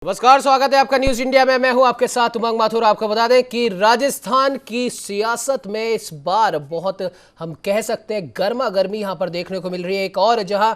नमस्कार, स्वागत है आपका न्यूज इंडिया में। मैं हूं आपके साथ उमंग माथुर। आपको बता दें कि राजस्थान की सियासत में इस बार बहुत हम कह सकते हैं गर्मा गर्मी यहां पर देखने को मिल रही है। एक और जहां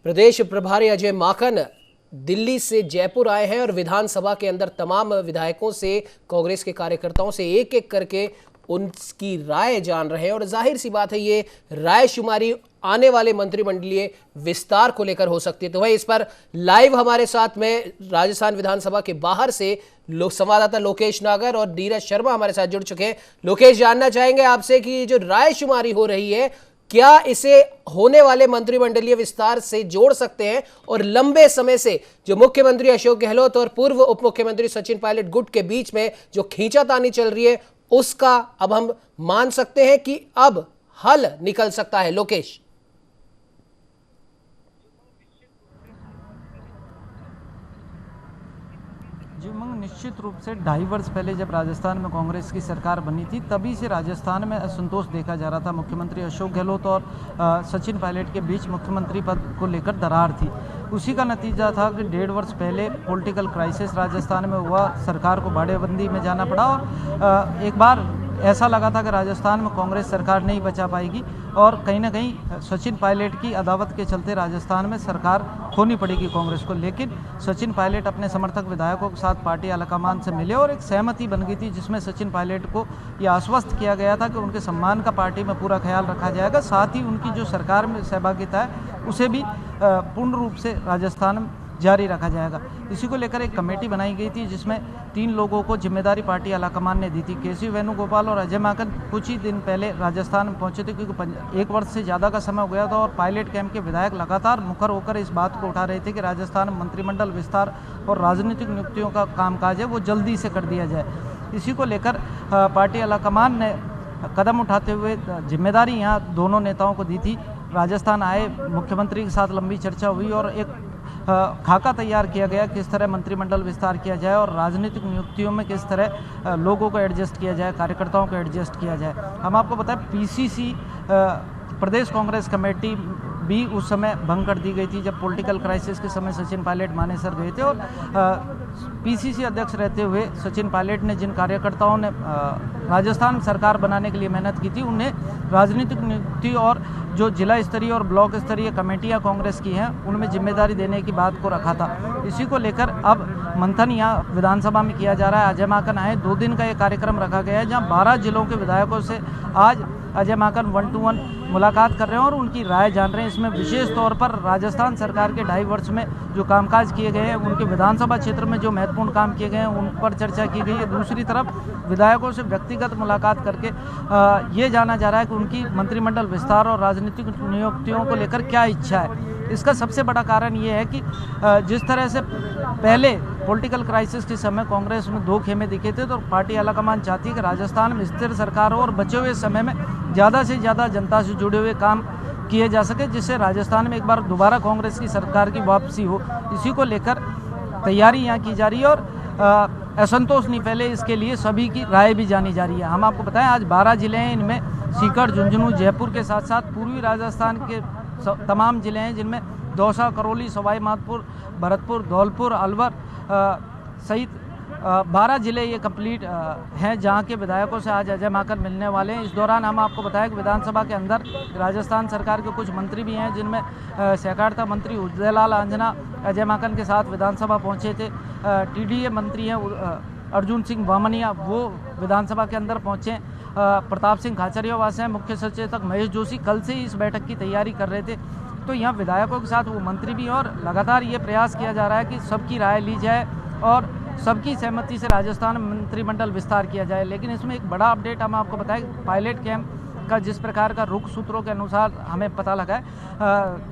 प्रदेश प्रभारी अजय माकन दिल्ली से जयपुर आए हैं और विधानसभा के अंदर तमाम विधायकों से, कांग्रेस के कार्यकर्ताओं से एक एक करके उनकी राय जान रहे हैं। और जाहिर सी बात है ये राय शुमारी आने वाले मंत्रिमंडलीय विस्तार को लेकर हो सकती है। तो भाई इस पर लाइव हमारे साथ में राजस्थान विधानसभा के बाहर से संवाददाता लोकेश नागर और नीरज शर्मा हमारे साथ जुड़ चुके हैं। लोकेश, जानना चाहेंगे आपसे कि जो राय शुमारी हो रही है, क्या इसे होने वाले मंत्रिमंडलीय विस्तार से जोड़ सकते हैं और लंबे समय से जो मुख्यमंत्री अशोक गहलोत और पूर्व उप मुख्यमंत्री सचिन पायलट गुट के बीच में जो खींचातानी चल रही है उसका अब हम मान सकते हैं कि अब हल निकल सकता है? लोकेश, जी उमंग, निश्चित रूप से 2.5 वर्ष पहले जब राजस्थान में कांग्रेस की सरकार बनी थी तभी से राजस्थान में असंतोष देखा जा रहा था। मुख्यमंत्री अशोक गहलोत और सचिन पायलट के बीच मुख्यमंत्री पद को लेकर दरार थी। उसी का नतीजा था कि 1.5 वर्ष पहले पॉलिटिकल क्राइसिस राजस्थान में हुआ, सरकार को बाड़ेबंदी में जाना पड़ा और एक बार ऐसा लगा था कि राजस्थान में कांग्रेस सरकार नहीं बचा पाएगी और कहीं ना कहीं सचिन पायलट की अदावत के चलते राजस्थान में सरकार खोनी पड़ेगी कांग्रेस को। लेकिन सचिन पायलट अपने समर्थक विधायकों के साथ पार्टी आलाकमान से मिले और एक सहमति बन गई थी जिसमें सचिन पायलट को यह आश्वस्त किया गया था कि उनके सम्मान का पार्टी में पूरा ख्याल रखा जाएगा, साथ ही उनकी जो सरकार में सहभागिता है उसे भी पूर्ण रूप से राजस्थान में जारी रखा जाएगा। इसी को लेकर एक कमेटी बनाई गई थी जिसमें 3 लोगों को जिम्मेदारी पार्टी आलाकमान ने दी थी। केसी वेणुगोपाल और अजय माकन कुछ ही दिन पहले राजस्थान में पहुंचे थे क्योंकि 1 वर्ष से ज़्यादा का समय हो गया था और पायलट कैंप के विधायक लगातार मुखर होकर इस बात को उठा रहे थे कि राजस्थान में मंत्रिमंडल विस्तार और राजनीतिक नियुक्तियों का कामकाज है वो जल्दी से कर दिया जाए। इसी को लेकर पार्टी आलाकमान ने कदम उठाते हुए जिम्मेदारी यहाँ दोनों नेताओं को दी थी। राजस्थान आए, मुख्यमंत्री के साथ लंबी चर्चा हुई और एक खाका तैयार किया गया किस तरह मंत्रिमंडल विस्तार किया जाए और राजनीतिक नियुक्तियों में किस तरह लोगों को एडजस्ट किया जाए, कार्यकर्ताओं को एडजस्ट किया जाए। हम आपको बताएं पीसीसी प्रदेश कांग्रेस कमेटी भी उस समय भंग कर दी गई थी जब पॉलिटिकल क्राइसिस के समय सचिन पायलट मानेसर गए थे और पीसीसी अध्यक्ष रहते हुए सचिन पायलट ने जिन कार्यकर्ताओं ने राजस्थान सरकार बनाने के लिए मेहनत की थी उन्हें राजनीतिक नियुक्ति और जो जिला स्तरीय और ब्लॉक स्तरीय कमेटियां कांग्रेस की हैं उनमें जिम्मेदारी देने की बात को रखा था। इसी को लेकर अब मंथन यहाँ विधानसभा में किया जा रहा है। अजय माकन आए, 2 दिन का ये कार्यक्रम रखा गया है जहाँ 12 जिलों के विधायकों से आज अजय माकन 1-to-1 मुलाकात कर रहे हैं और उनकी राय जान रहे हैं। इसमें विशेष तौर पर राजस्थान सरकार के 2.5 वर्ष में जो कामकाज किए गए हैं, उनके विधानसभा क्षेत्र में जो महत्वपूर्ण काम किए गए हैं उन पर चर्चा की गई है। दूसरी तरफ विधायकों से व्यक्तिगत मुलाकात करके ये जाना जा रहा है कि उनकी मंत्रिमंडल विस्तार और राजनीतिक नियुक्तियों को लेकर क्या इच्छा है। इसका सबसे बड़ा कारण ये है कि जिस तरह से पहले पॉलिटिकल क्राइसिस के समय कांग्रेस में 2 खेमे दिखे थे तो पार्टी आलाकमान चाहती है कि राजस्थान में स्थिर सरकार हो और बचे हुए समय में ज़्यादा से ज़्यादा जनता से जुड़े हुए काम किए जा सके जिससे राजस्थान में एक बार दोबारा कांग्रेस की सरकार की वापसी हो। इसी को लेकर तैयारी यहाँ की जा रही है और असंतोष नहीं फैले इसके लिए सभी की राय भी जानी जा रही है। हम आपको बताएं आज 12 जिले हैं, इनमें सीकर, झुंझुनू, जयपुर के साथ साथ पूर्वी राजस्थान के तमाम जिले हैं जिनमें दौसा, करौली, सवाई माधोपुर, भरतपुर, धौलपुर, अलवर सहित 12 जिले ये कंप्लीट हैं जहां के विधायकों से आज अजय माकन मिलने वाले हैं। इस दौरान हम आपको बताया कि विधानसभा के अंदर राजस्थान सरकार के कुछ मंत्री भी हैं जिनमें सहकारिता मंत्री उदयलाल आंजना अजय माकन के साथ विधानसभा पहुंचे थे। टीडीए मंत्री हैं अर्जुन सिंह बामनिया, वो विधानसभा के अंदर पहुंचे। प्रताप सिंह खाचरियावास हैं, मुख्य सचेतक महेश जोशी कल से ही इस बैठक की तैयारी कर रहे थे। तो यहाँ विधायकों के साथ वो मंत्री भी, और लगातार ये प्रयास किया जा रहा है कि सबकी राय ली जाए और सबकी सहमति से राजस्थान मंत्रिमंडल विस्तार किया जाए। लेकिन इसमें एक बड़ा अपडेट हम आपको बताएं, पायलट कैंप का जिस प्रकार का रुख सूत्रों के अनुसार हमें पता लगा है,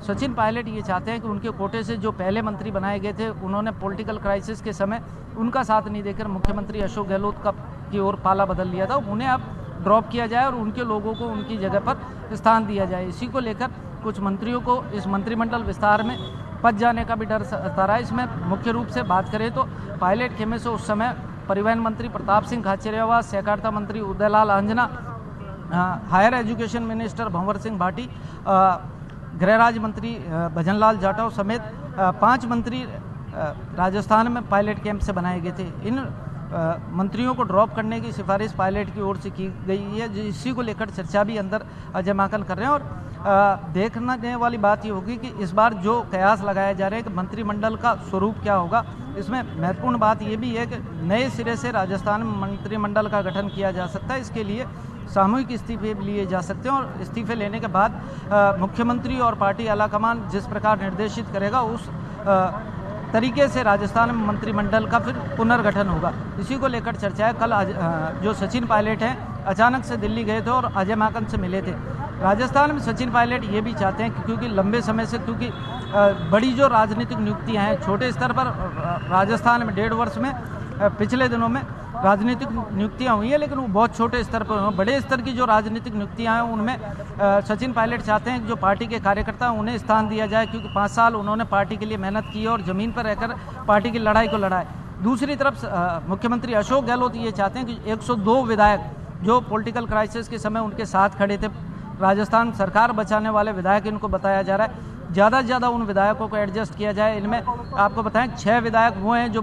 सचिन पायलट ये चाहते हैं कि उनके कोटे से जो पहले मंत्री बनाए गए थे उन्होंने पॉलिटिकल क्राइसिस के समय उनका साथ नहीं देकर मुख्यमंत्री अशोक गहलोत की ओर पाला बदल लिया था, उन्हें अब ड्रॉप किया जाए और उनके लोगों को उनकी जगह पर स्थान दिया जाए। इसी को लेकर कुछ मंत्रियों को इस मंत्रिमंडल विस्तार में पद जाने का भी डर सता रहा है। इसमें मुख्य रूप से बात करें तो पायलट खेमे से उस समय परिवहन मंत्री प्रताप सिंह खाचरियावास, सहकारिता मंत्री Udaylal Anjana, higher education minister Bhanwar Singh Bhati, गृह राज्य मंत्री भजनलाल जाटव समेत 5 मंत्री राजस्थान में पायलट कैंप से बनाए गए थे। इन मंत्रियों को ड्रॉप करने की सिफारिश पायलट की ओर से की गई है, इसी को लेकर चर्चा भी अंदर अजय माकन कर रहे हैं। और देखने वाली बात ये होगी कि इस बार जो कयास लगाया जा रहा है कि मंत्रिमंडल का स्वरूप क्या होगा, इसमें महत्वपूर्ण बात ये भी है कि नए सिरे से राजस्थान में मंत्रिमंडल का गठन किया जा सकता है। इसके लिए सामूहिक इस्तीफे लिए जा सकते हैं और इस्तीफे लेने के बाद मुख्यमंत्री और पार्टी आलाकमान जिस प्रकार निर्देशित करेगा उस तरीके से राजस्थान में मंत्रिमंडल का फिर पुनर्गठन होगा। इसी को लेकर चर्चा है। कल जो सचिन पायलट हैं अचानक से दिल्ली गए थे और अजय माकन से मिले थे। राजस्थान में सचिन पायलट ये भी चाहते हैं कि क्योंकि लंबे समय से बड़ी जो राजनीतिक नियुक्तियां हैं छोटे स्तर पर राजस्थान में 1.5 वर्ष में पिछले दिनों में राजनीतिक नियुक्तियां हुई हैं, लेकिन वो बहुत छोटे स्तर पर हुई। बड़े स्तर की जो राजनीतिक नियुक्तियां हैं उनमें सचिन पायलट चाहते हैं कि जो पार्टी के कार्यकर्ता हैं उन्हें स्थान दिया जाए, क्योंकि 5 साल उन्होंने पार्टी के लिए मेहनत की और ज़मीन पर रहकर पार्टी की लड़ाई को लड़ा है। दूसरी तरफ मुख्यमंत्री अशोक गहलोत ये चाहते हैं कि 102 विधायक जो पॉलिटिकल क्राइसिस के समय उनके साथ खड़े थे, राजस्थान सरकार बचाने वाले विधायक इनको बताया जा रहा है, ज़्यादा से ज़्यादा उन विधायकों को एडजस्ट किया जाए। इनमें आपको बताएं 6 विधायक वो हैं जो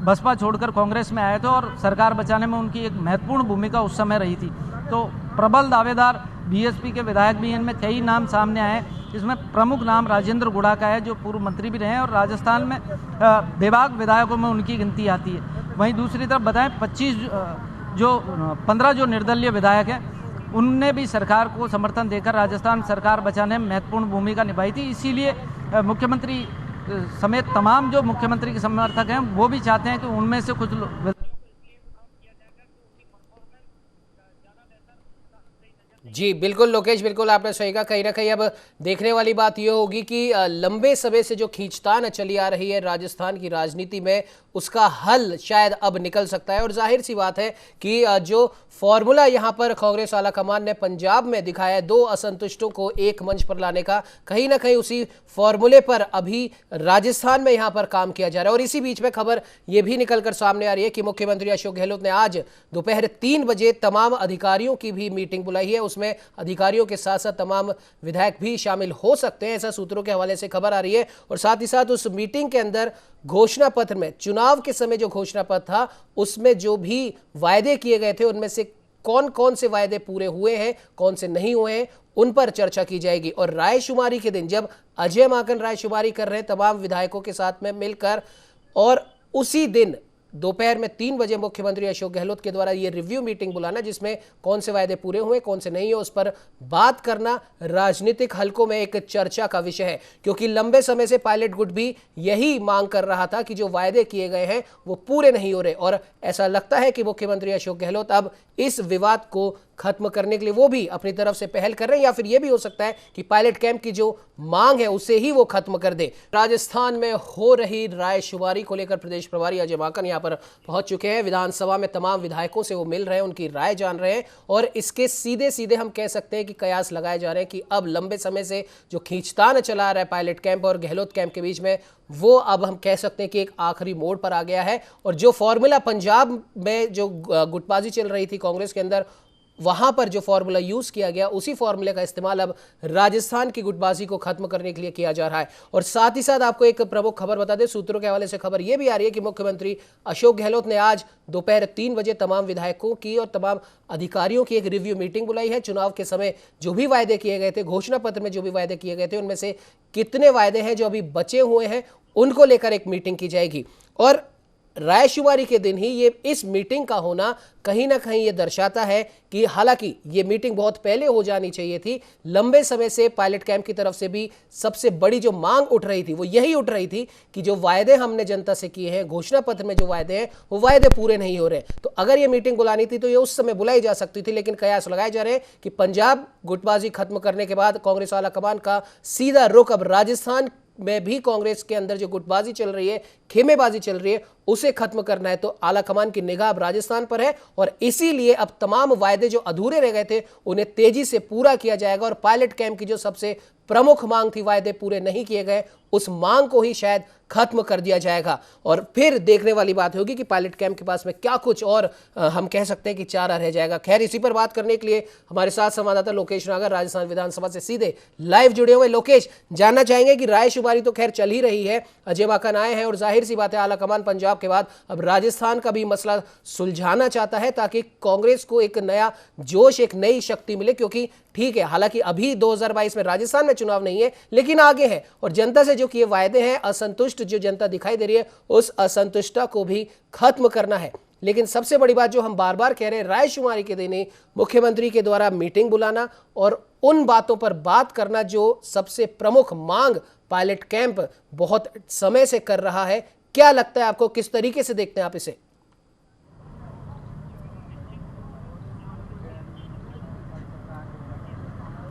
बसपा छोड़कर कांग्रेस में आए थे और सरकार बचाने में उनकी एक महत्वपूर्ण भूमिका उस समय रही थी। तो प्रबल दावेदार बीएसपी के विधायक भी, इनमें कई नाम सामने आए। इसमें प्रमुख नाम राजेंद्र गुड़ा का है जो पूर्व मंत्री भी रहे हैं और राजस्थान में बेबाक विधायकों में उनकी गिनती आती है। वहीं दूसरी तरफ बताएं 15 जो निर्दलीय विधायक हैं उनने भी सरकार को समर्थन देकर राजस्थान सरकार बचाने में महत्वपूर्ण भूमिका निभाई थी। इसीलिए मुख्यमंत्री समेत तमाम जो मुख्यमंत्री के समर्थक हैं वो भी चाहते हैं कि उनमें से कुछ जी बिल्कुल लोकेश, बिल्कुल आपने सही कहा। कहीं ना कहीं अब देखने वाली बात यह होगी कि लंबे समय से जो खींचतान चली आ रही है राजस्थान की राजनीति में, उसका हल शायद अब निकल सकता है। और जाहिर सी बात है कि जो फॉर्मूला यहां पर कांग्रेस आलाकमान ने पंजाब में दिखाया है 2 असंतुष्टों को एक मंच पर लाने का, कहीं ना कहीं उसी फॉर्मूले पर अभी राजस्थान में यहां पर काम किया जा रहा है। और इसी बीच में खबर यह भी निकलकर सामने आ रही है कि मुख्यमंत्री अशोक गहलोत ने आज दोपहर 3 बजे तमाम अधिकारियों की भी मीटिंग बुलाई है। उसमें अधिकारियों के साथ साथ तमाम विधायक भी शामिल हो सकते हैं, ऐसा सूत्रों के हवाले से खबर आ रही है। और साथ ही साथ उस मीटिंग के अंदर घोषणा पत्र में, चुनाव के समय जो घोषणा पत्र था उसमें जो भी वायदे किए गए थे उनमें से कौन कौन से वायदे पूरे हुए हैं, कौन से नहीं हुए हैं, उन पर चर्चा की जाएगी। और रायशुमारी के दिन जब अजय माकन रायशुमारी कर रहे हैं तमाम विधायकों के साथ में मिलकर, और उसी दिन दोपहर में 3 बजे मुख्यमंत्री अशोक गहलोत के द्वारा ये रिव्यू मीटिंग बुलाना, जिसमें कौन से वायदे पूरे हुए कौन से नहीं है उस पर बात करना राजनीतिक हलकों में एक चर्चा का विषय है। क्योंकि लंबे समय से पायलट गुट भी यही मांग कर रहा था कि जो वायदे किए गए हैं वो पूरे नहीं हो रहे। और ऐसा लगता है कि मुख्यमंत्री अशोक गहलोत अब इस विवाद को खत्म करने के लिए वो भी अपनी तरफ से पहल कर रहे हैं, या फिर ये भी हो सकता है कि पायलट कैंप की जो मांग है उसे ही वो खत्म कर दे। राजस्थान में हो रही रायशुमारी को लेकर प्रदेश प्रभारी अजय माकन यहां पर पहुंच चुके हैं। विधानसभा में तमाम विधायकों से वो मिल रहे हैं, उनकी राय जान रहे हैं और इसके सीधे सीधे हम कह सकते हैं कि कयास लगाए जा रहे हैं कि अब लंबे समय से जो खींचतान चला रहा है पायलट कैंप और गहलोत कैंप के बीच में, वो अब हम कह सकते हैं कि एक आखिरी मोड़ पर आ गया है। और जो फॉर्मूला पंजाब में जो गुटबाजी चल रही थी कांग्रेस के अंदर, वहां पर जो फॉर्मूला यूज किया गया उसी फॉर्मूले का इस्तेमाल अब राजस्थान की गुटबाजी को खत्म करने के लिए किया जा रहा है। और साथ ही साथ आपको एक प्रमुख खबर बता दें, सूत्रों के हवाले से खबर यह भी आ रही है कि मुख्यमंत्री अशोक गहलोत ने आज दोपहर 3 बजे तमाम विधायकों की और तमाम अधिकारियों की एक रिव्यू मीटिंग बुलाई है। चुनाव के समय जो भी वायदे किए गए थे, घोषणा पत्र में जो भी वायदे किए गए थे, उनमें से कितने वायदे हैं जो अभी बचे हुए हैं उनको लेकर एक मीटिंग की जाएगी। और रायशुमारी के दिन ही ये इस मीटिंग का होना कहीं ना कहीं ये दर्शाता है कि हालांकि ये मीटिंग बहुत पहले हो जानी चाहिए थी, लंबे समय से पायलट कैंप की तरफ से भी सबसे बड़ी जो मांग उठ रही थी वो यही उठ रही थी कि जो वायदे हमने जनता से किए हैं, घोषणा पत्र में जो वायदे हैं वो वायदे पूरे नहीं हो रहे। तो अगर ये मीटिंग बुलानी थी तो ये उस समय बुलाई जा सकती थी, लेकिन कयास लगाए जा रहे हैं कि पंजाब गुटबाजी खत्म करने के बाद कांग्रेस आला कमान का सीधा रुख अब राजस्थान में भी कांग्रेस के अंदर जो गुटबाजी चल रही है, खेमेबाजी चल रही है, उसे खत्म करना है। तो आला कमान की निगाह अब राजस्थान पर है और इसीलिए अब तमाम वायदे जो अधूरे रह गए थे उन्हें तेजी से पूरा किया जाएगा। और पायलट कैंप की जो सबसे प्रमुख मांग थी, वायदे पूरे नहीं किए गए, उस मांग को ही शायद खत्म कर दिया जाएगा। और फिर देखने वाली बात होगी कि पायलट कैंप के पास में क्या कुछ और हम कह सकते हैं कि चारा रह जाएगा। खैर, इसी पर बात करने के लिए हमारे साथ संवाददाता लोकेश नागर राजस्थान विधानसभा से सीधे लाइव जुड़े हुए। लोकेश, जानना चाहेंगे कि रायशुमारी तो खैर चल ही रही है, अजय माकन आए हैं और जाहिर सी बात है आलाकमान पंजाब के बाद अब राजस्थान का भी मसला सुलझाना चाहता है ताकि कांग्रेस को एक नया जोश, एक नई शक्ति मिले। क्योंकि ठीक है, हालांकि अभी 2022 में राजस्थान में चुनाव नहीं है, लेकिन आगे है और जनता से जो किए वायदे हैं, असंतुष्ट जो जनता दिखाई दे रही है, उस असंतुष्टता को भी खत्म करना है। लेकिन सबसे बड़ी बात जो हम बार बार कह रहे हैं, रायशुमारी के दिन मुख्यमंत्री के द्वारा मीटिंग बुलाना और उन बातों पर बात करना जो सबसे प्रमुख मांग पायलट कैंप बहुत समय से कर रहा है। क्या लगता है आपको, किस तरीके से देखते हैं आप इसे?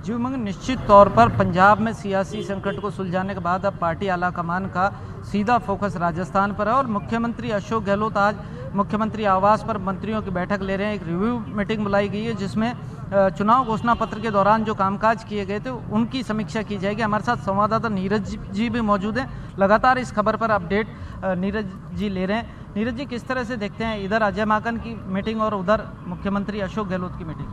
जी उमंग, निश्चित तौर पर पंजाब में सियासी संकट को सुलझाने के बाद अब पार्टी आलाकमान का सीधा फोकस राजस्थान पर है और मुख्यमंत्री अशोक गहलोत आज मुख्यमंत्री आवास पर मंत्रियों की बैठक ले रहे हैं। एक रिव्यू मीटिंग बुलाई गई है जिसमें चुनाव घोषणा पत्र के दौरान जो कामकाज किए गए थे उनकी समीक्षा की जाएगी। हमारे साथ संवाददाता नीरज जी भी मौजूद हैं, लगातार इस खबर पर अपडेट नीरज जी ले रहे हैं। नीरज जी, किस तरह से देखते हैं इधर अजय माकन की मीटिंग और उधर मुख्यमंत्री अशोक गहलोत की मीटिंग?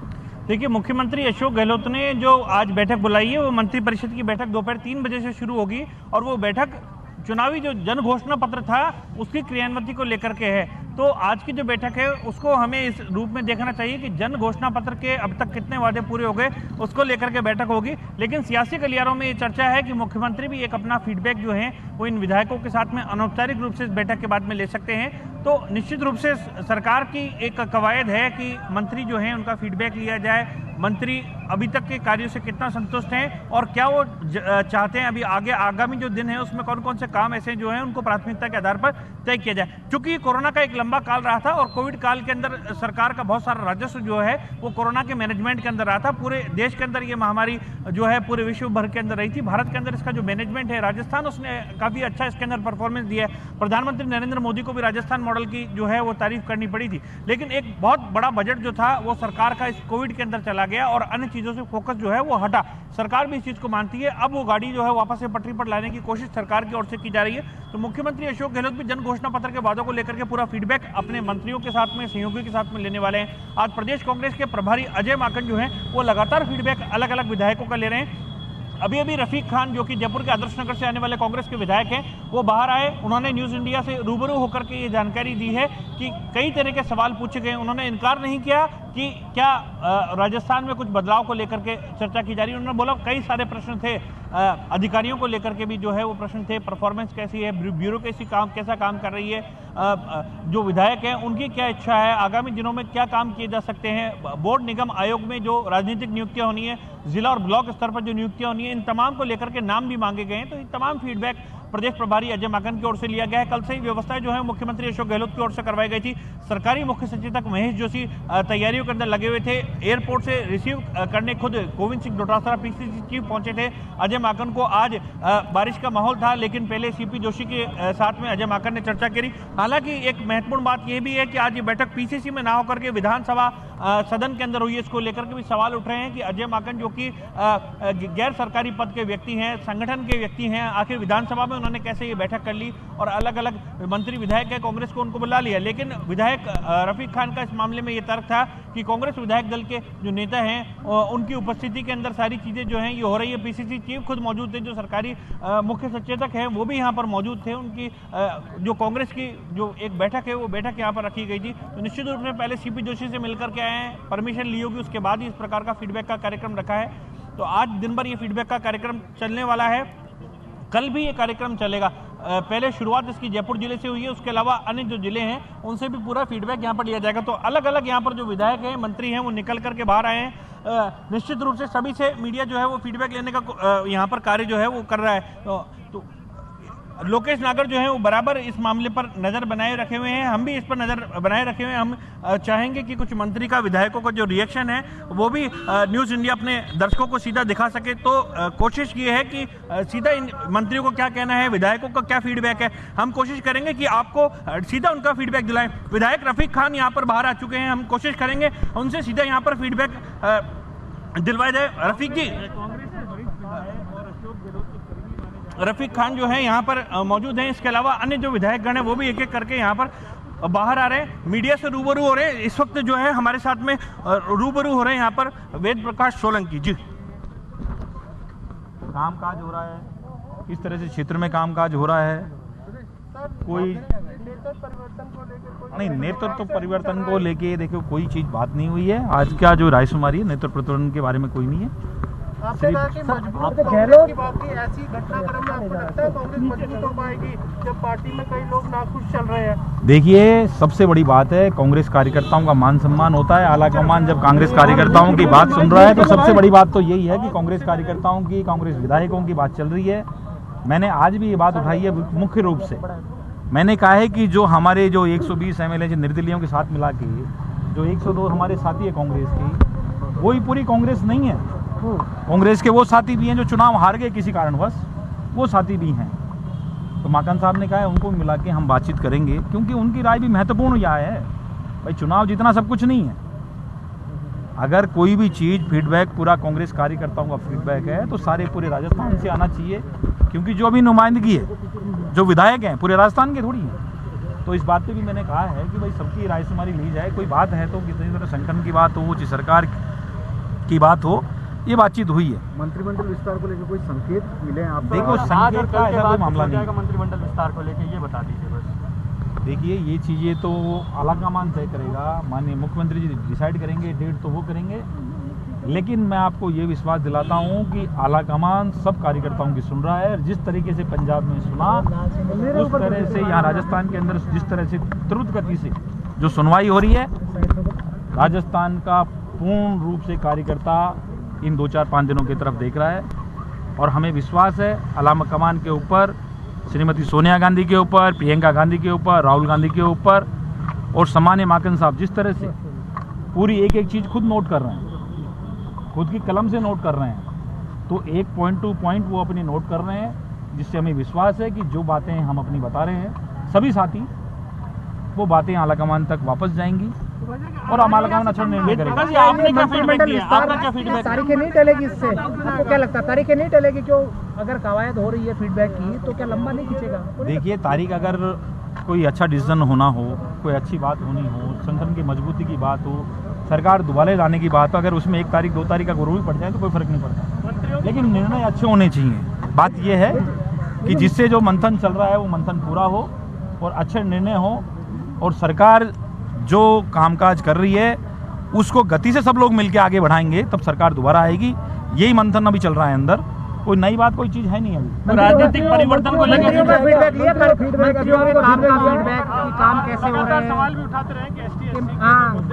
देखिए, मुख्यमंत्री अशोक गहलोत ने जो आज बैठक बुलाई है वो मंत्रिपरिषद की बैठक दोपहर 3 बजे से शुरू होगी और वो बैठक चुनावी जो जन घोषणा पत्र था उसकी क्रियान्विति को लेकर के है। तो आज की जो बैठक है उसको हमें इस रूप में देखना चाहिए कि जन घोषणा पत्र के अब तक कितने वादे पूरे हो गए उसको लेकर के बैठक होगी। लेकिन सियासी गलियारों में ये चर्चा है कि मुख्यमंत्री भी एक अपना फीडबैक जो है वो इन विधायकों के साथ में अनौपचारिक रूप से इस बैठक के बाद में ले सकते हैं। तो निश्चित रूप से सरकार की एक कवायद है कि मंत्री जो हैं उनका फीडबैक लिया जाए, मंत्री अभी तक के कार्यों से कितना संतुष्ट हैं और क्या वो चाहते हैं अभी आगे आगामी जो दिन है उसमें कौन कौन से काम ऐसे जो हैं उनको प्राथमिकता के आधार पर तय किया जाए। क्योंकि कोरोना का एक लंबा काल रहा था और कोविड काल के अंदर सरकार का बहुत सारा राजस्व जो है वो कोरोना के मैनेजमेंट के अंदर रहा था। पूरे देश के अंदर ये महामारी जो है पूरे विश्व भर के अंदर रही थी। भारत के अंदर इसका जो मैनेजमेंट है, राजस्थान उसने काफ़ी अच्छा इसके अंदर परफॉर्मेंस दिया है। प्रधानमंत्री नरेंद्र मोदी को भी राजस्थान मॉडल की जो है वो तारीफ करनी पड़ी थी। लेकिन एक बहुत बड़ा बजट जो था वो सरकार का इस कोविड के अंदर चला गया और अन्य चीज़ों से फोकस जो है वो हटा। सरकार भी इस चीज़ को मानती है। अब वो गाड़ी जो है वापस से पटरी पर लाने की कोशिश सरकार की ओर से की जा रही है। तो मुख्यमंत्री अशोक गहलोत भी जन घोषणा पत्र के वादों को लेकर के पूरा फीडबैक अपने मंत्रियों के साथ में, सहयोगियों के साथ में लेने वाले हैं। आज प्रदेश कांग्रेस के प्रभारी अजय माकन जो है वो लगातार फीडबैक अलग अलग विधायकों का ले रहे हैं। अभी अभी रफीक खान जो कि जयपुर के आदर्श नगर से आने वाले कांग्रेस के विधायक हैं वो बाहर आए। उन्होंने न्यूज़ इंडिया से रूबरू होकर के ये जानकारी दी है कि कई तरह के सवाल पूछे गए। उन्होंने इनकार नहीं किया कि क्या राजस्थान में कुछ बदलाव को लेकर के चर्चा की जा रही है। उन्होंने बोला कई सारे प्रश्न थे, अधिकारियों को लेकर के भी जो है वो प्रश्न थे, परफॉर्मेंस कैसी है, ब्यूरोक्रेसी कैसा काम कर रही है, जो विधायक हैं उनकी क्या इच्छा है, आगामी दिनों में क्या काम किए जा सकते हैं, बोर्ड निगम आयोग में जो राजनीतिक नियुक्तियां होनी है, जिला और ब्लॉक स्तर पर जो नियुक्तियां होनी है, इन तमाम को लेकर के नाम भी मांगे गए हैं। तो इन तमाम फीडबैक प्रदेश प्रभारी अजय माकन की ओर से लिया गया है। कल से ही व्यवस्थाएं जो है मुख्यमंत्री अशोक गहलोत की ओर से करवाई गई थी। सरकारी मुख्य सचेतक महेश जोशी तैयारियों के अंदर लगे हुए थे। एयरपोर्ट से रिसीव करने खुद गोविंद सिंह डोटासरा पीसीसी चीफ पहुंचे थे अजय माकन को। आज बारिश का माहौल था लेकिन पहले सीपी जोशी के साथ में अजय माकन ने चर्चा करी। हालांकि एक महत्वपूर्ण बात यह भी है कि आज ये बैठक पीसीसी में ना होकर के विधानसभा सदन के अंदर हुई है। इसको लेकर के भी सवाल उठ रहे हैं कि अजय माकन जो कि गैर सरकारी पद के व्यक्ति हैं, संगठन के व्यक्ति हैं, आखिर विधानसभा में उन्होंने कैसे ये बैठक कर ली और अलग अलग मंत्री विधायक है कांग्रेस को उनको बुला लिया। लेकिन विधायक रफीक खान का इस मामले में ये तर्क था कि कांग्रेस विधायक दल के जो नेता हैं उनकी उपस्थिति के अंदर सारी चीजें जो हैं ये हो रही है। पीसीसी चीफ खुद मौजूद थे, जो सरकारी मुख्य सचेतक हैं वो भी यहाँ पर मौजूद थे। उनकी जो कांग्रेस की जो एक बैठक है वो बैठक यहाँ पर रखी गई थी। तो निश्चित रूप से पहले सीपी जोशी से मिलकर के आए हैं, परमिशन ली होगी, उसके बाद ही इस प्रकार का फीडबैक का कार्यक्रम रखा है। तो आज दिन भर ये फीडबैक का कार्यक्रम चलने वाला है। कल भी ये कार्यक्रम चलेगा। पहले शुरुआत इसकी जयपुर जिले से हुई है, उसके अलावा अन्य जो जिले हैं उनसे भी पूरा फीडबैक यहाँ पर लिया जाएगा। तो अलग अलग यहाँ पर जो विधायक हैं, मंत्री हैं, वो निकल करके बाहर आए हैं। निश्चित रूप से सभी से मीडिया जो है वो फीडबैक लेने का यहाँ पर कार्य जो है वो कर रहा है। तो लोकेश नागर जो है वो बराबर इस मामले पर नज़र बनाए रखे हुए हैं। हम भी इस पर नज़र बनाए रखे हुए हैं। हम चाहेंगे कि कुछ मंत्री का, विधायकों का जो रिएक्शन है वो भी न्यूज़ इंडिया अपने दर्शकों को सीधा दिखा सके। तो कोशिश ये है कि सीधा इन मंत्रियों को क्या कहना है, विधायकों का क्या फीडबैक है, हम कोशिश करेंगे कि आपको सीधा उनका फीडबैक दिलाएं। विधायक रफीक खान यहाँ पर बाहर आ चुके हैं, हम कोशिश करेंगे उनसे सीधा यहाँ पर फीडबैक दिलवाया जाए। रफीक जी, रफीक खान जो है यहाँ पर मौजूद हैं। इसके अलावा अन्य जो विधायकगण हैं वो भी एक एक करके यहाँ पर बाहर आ रहे हैं, मीडिया से रूबरू हो रहे हैं। इस वक्त जो है हमारे साथ में रूबरू हो रहे हैं यहाँ पर वेद प्रकाश सोलंकी जी। कामकाज हो रहा है, किस तरह से क्षेत्र में कामकाज हो रहा है, कोई नहीं नेतृत्व परिवर्तन को लेके देखो कोई चीज बात नहीं हुई है। आज का जो रायशुमारी है नेतृत्व परिवर्तन के बारे में कोई नहीं है। आपने कहा कि मजबूत कांग्रेस की बात की, ऐसी घटनाक्रम में आपको लगता है कांग्रेस मजबूत हो पाएगी जब पार्टी में कई लोग नाखुश चल रहे हैं? देखिए सबसे बड़ी बात है कांग्रेस कार्यकर्ताओं का मान सम्मान होता है। आला कमान जब कांग्रेस कार्यकर्ताओं की बात सुन रहा है तो सबसे बड़ी बात तो यही है कि कांग्रेस कार्यकर्ताओं की, कांग्रेस विधायकों की बात चल रही है। मैंने आज भी ये बात उठाई है मुख्य रूप से। मैंने कहा है कि जो हमारे जो 120 MLA निर्दलीयों के साथ मिला के जो 102 हमारे साथी है कांग्रेस की, वही पूरी कांग्रेस नहीं है। कांग्रेस के वो साथी भी हैं जो चुनाव हार गए किसी कारणवश, वो साथी भी हैं। तो माकन साहब ने कहा है उनको मिला के हम बातचीत करेंगे, क्योंकि उनकी राय भी महत्वपूर्ण यह है। भाई चुनाव जीतना सब कुछ नहीं है। अगर कोई भी चीज़ फीडबैक पूरा कांग्रेस कार्यकर्ताओं का फीडबैक है तो सारे पूरे राजस्थान से आना चाहिए, क्योंकि जो अभी नुमाइंदगी है, जो विधायक हैं पूरे राजस्थान के थोड़ी हैं। तो इस बात पे भी मैंने कहा है कि भाई सबकी रायशुमारी ली जाए। कोई बात है तो किसी तरह संगठन की बात हो, चाहे सरकार की बात हो, ये बातचीत हुई है। मंत्रिमंडल विस्तार को लेकर कोई संकेत मिले हैं आपको? देखो संकेत का ऐसा कोई मामला नहीं है। मंत्रिमंडल विस्तार को लेकर ये बता दीजिए बस। देखिए ये चीज़ें तो आलाकमान तय करेगा, माननीय मुख्यमंत्री जी डिसाइड करेंगे, डेट तो वो करेंगे। लेकिन मैं आपको ये विश्वास दिलाता हूँ कि आलाकमान सब कार्यकर्ताओं की सुन रहा है। जिस तरीके से पंजाब में सुना, उस तरह से यहाँ राजस्थान के अंदर जिस तरह से त्वरित गति से जो सुनवाई हो रही है, राजस्थान का पूर्ण रूप से कार्यकर्ता इन 2-4-5 दिनों की तरफ देख रहा है। और हमें विश्वास है आलाकमान के ऊपर, श्रीमती सोनिया गांधी के ऊपर, प्रियंका गांधी के ऊपर, राहुल गांधी के ऊपर, और सामान्य माकन साहब जिस तरह से पूरी एक एक चीज़ खुद नोट कर रहे हैं, खुद की कलम से नोट कर रहे हैं, तो एक पॉइंट टू पॉइंट वो अपनी नोट कर रहे हैं, जिससे हमें विश्वास है कि जो बातें हम अपनी बता रहे हैं सभी साथी, वो बातें आलाकमान तक वापस जाएंगी और आलाकमान अच्छा निर्णय करेगा। आपने क्या फीडबैक दिया? आपका क्या फीडबैक? तारीखें नहीं टलेगी इससे, आपको क्या लगता है तारीखें नहीं टलेगी? क्यों? अगर कवायद हो रही है फीडबैक की तो क्या लंबा नहीं खींचेगा? देखिए तारीख अगर कोई अच्छा डिसीजन होना हो, कोई अच्छी बात होनी हो, संगठन की मजबूती की बात हो, सरकार दोबारा लाने की बात हो, अगर उसमें 1 तारीख 2 तारीख का गुरूर भी पड़ जाए तो कोई फर्क नहीं पड़ता। लेकिन निर्णय अच्छे होने चाहिए। बात यह है कि जिससे जो मंथन चल रहा है वो मंथन पूरा हो और अच्छे निर्णय हो, और सरकार जो कामकाज कर रही है उसको गति से सब लोग मिलकर आगे बढ़ाएंगे, तब सरकार दोबारा आएगी। यही मंथन अभी चल रहा है अंदर, कोई नई बात कोई चीज़ है नहीं अभी। राजनीतिक परिवर्तन को लेकर फीडबैक लिया, मंत्रियों के काम का फीडबैक कि काम कैसे हो रहे हैं। सवाल भी उठाते रहे कि ST हाँ,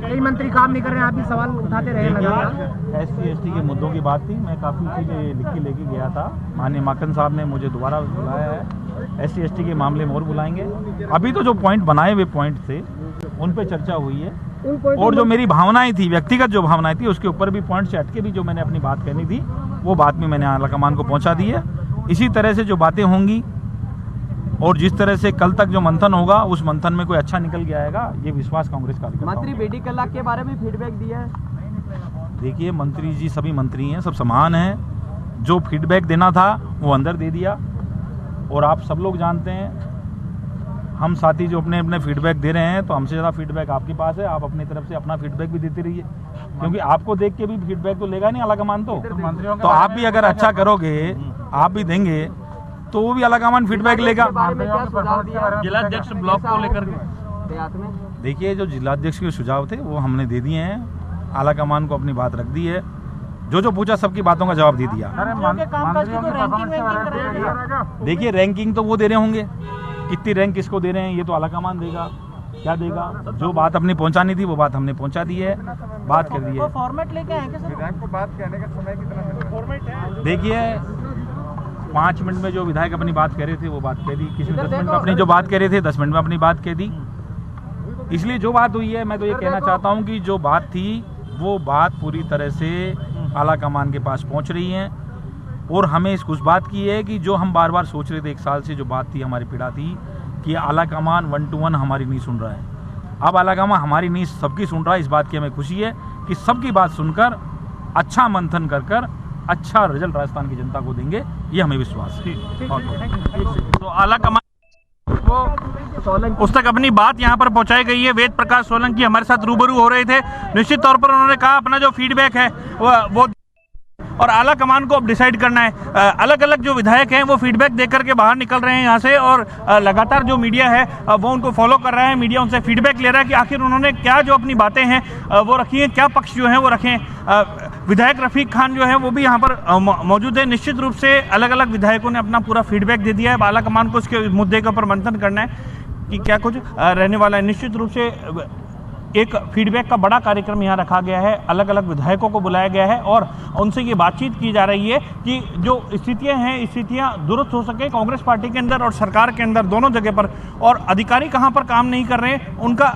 कई मंत्री काम नहीं कर रहे हैं, आप भी सवाल उठाते रहे लगातार। SC/ST के मुद्दों की बात थी, मैं काफ़ी चीज़ें लिख के लेके गया था। माननीय माकन साहब ने मुझे दोबारा बुलाया है। SC/ST के मामले में और बुलाएंगे। अभी तो जो पॉइंट बनाए हुए पॉइंट थे उन पे चर्चा हुई है, और जो मेरी भावनाएं थी, व्यक्तिगत जो भावनाएं थी, उसके ऊपर भी पॉइंट से हटके भी जो मैंने अपनी बात कहनी थी वो बात में मैंने आलाकमान को पहुंचा दी है। इसी तरह से जो बातें होंगी और जिस तरह से कल तक जो मंथन होगा उस मंथन में कोई अच्छा निकल के आएगा, ये विश्वास कांग्रेस कार्यकर्ता। मंत्री BD कल्ला के बारे में फीडबैक दिया है? देखिए मंत्री जी सभी मंत्री हैं, सब समान हैं। जो फीडबैक देना था वो अंदर दे दिया, और आप सब लोग जानते हैं हम साथी जो अपने अपने फीडबैक दे रहे हैं, तो हमसे ज़्यादा फीडबैक आपके पास है। आप अपनी तरफ से अपना फीडबैक भी देते रहिए, क्योंकि आपको देख के भी फीडबैक तो लेगा नहीं आलाकमान। तो आप भी अगर अच्छा करोगे, आप भी देंगे, तो वो भी आलाकमान फीडबैक लेगा। जिलाध्यक्ष ब्लॉक को लेकर देखिए जो जिलाध्यक्ष के सुझाव थे वो हमने दे दिए हैं, आलाकमान को अपनी बात रख दी है। जो पूछा सबकी बातों का जवाब दे दिया। देखिए रैंकिंग तो वो दे रहे होंगे, कितनी रैंक किसको दे रहे हैं ये तो आलाकमान देगा, क्या देगा। जो बात अपनी पहुंचानी थी वो बात हमने पहुंचा दी है, बात कर दी है। फॉर्मेट लेके आएंगे सर? विधायक को बात कहने का समय कितना मिल रहा है? देखिए 5 मिनट में जो विधायक अपनी बात कह रहे थे वो बात कह दी, किसी ने 10 मिनट में अपनी जो बात कह रहे थे 10 मिनट में अपनी बात कह दी। इसलिए जो बात हुई है, मैं तो ये कहना चाहता हूँ कि जो बात थी वो बात पूरी तरह से आलाकमान के पास पहुँच रही है। और हमें उस बात की है कि जो हम बार बार सोच रहे थे 1 साल से, जो बात थी हमारी पीड़ा थी कि आलाकमान 1 to 1 हमारी नहीं सुन रहा है। अब आलाकमान हमारी नहीं सबकी सुन रहा है। इस बात की हमें खुशी है कि सबकी बात सुनकर अच्छा मंथन कर अच्छा रिजल्ट राजस्थान की जनता को देंगे, ये हमें विश्वास है। तो आला कमान उस तक अपनी बात यहाँ पर पहुंचाई गई है। वेद प्रकाश सोलंकी हमारे साथ रूबरू हो रहे थे। निश्चित तौर पर उन्होंने कहा अपना जो फीडबैक है वो और आला कमान को अब डिसाइड करना है। अलग अलग जो विधायक हैं वो फीडबैक देकर के बाहर निकल रहे हैं यहाँ से, और लगातार जो मीडिया है वो उनको फॉलो कर रहा है। मीडिया उनसे फीडबैक ले रहा है कि आखिर उन्होंने क्या जो अपनी बातें हैं वो रखी हैं, क्या पक्ष जो हैं वो रखे हैं। विधायक रफीक खान जो है वो भी यहाँ पर मौजूद है। निश्चित रूप से अलग अलग विधायकों ने अपना पूरा फीडबैक दे दिया है। आला कमान को इसके मुद्दे के ऊपर मंथन करना है कि क्या कुछ रहने वाला है। निश्चित रूप से एक फीडबैक का बड़ा कार्यक्रम यहाँ रखा गया है। अलग अलग विधायकों को बुलाया गया है और उनसे ये बातचीत की जा रही है कि जो स्थितियाँ हैं, स्थितियाँ दुरुस्त हो सके कांग्रेस पार्टी के अंदर और सरकार के अंदर, दोनों जगह पर। और अधिकारी कहाँ पर काम नहीं कर रहे हैं, उनका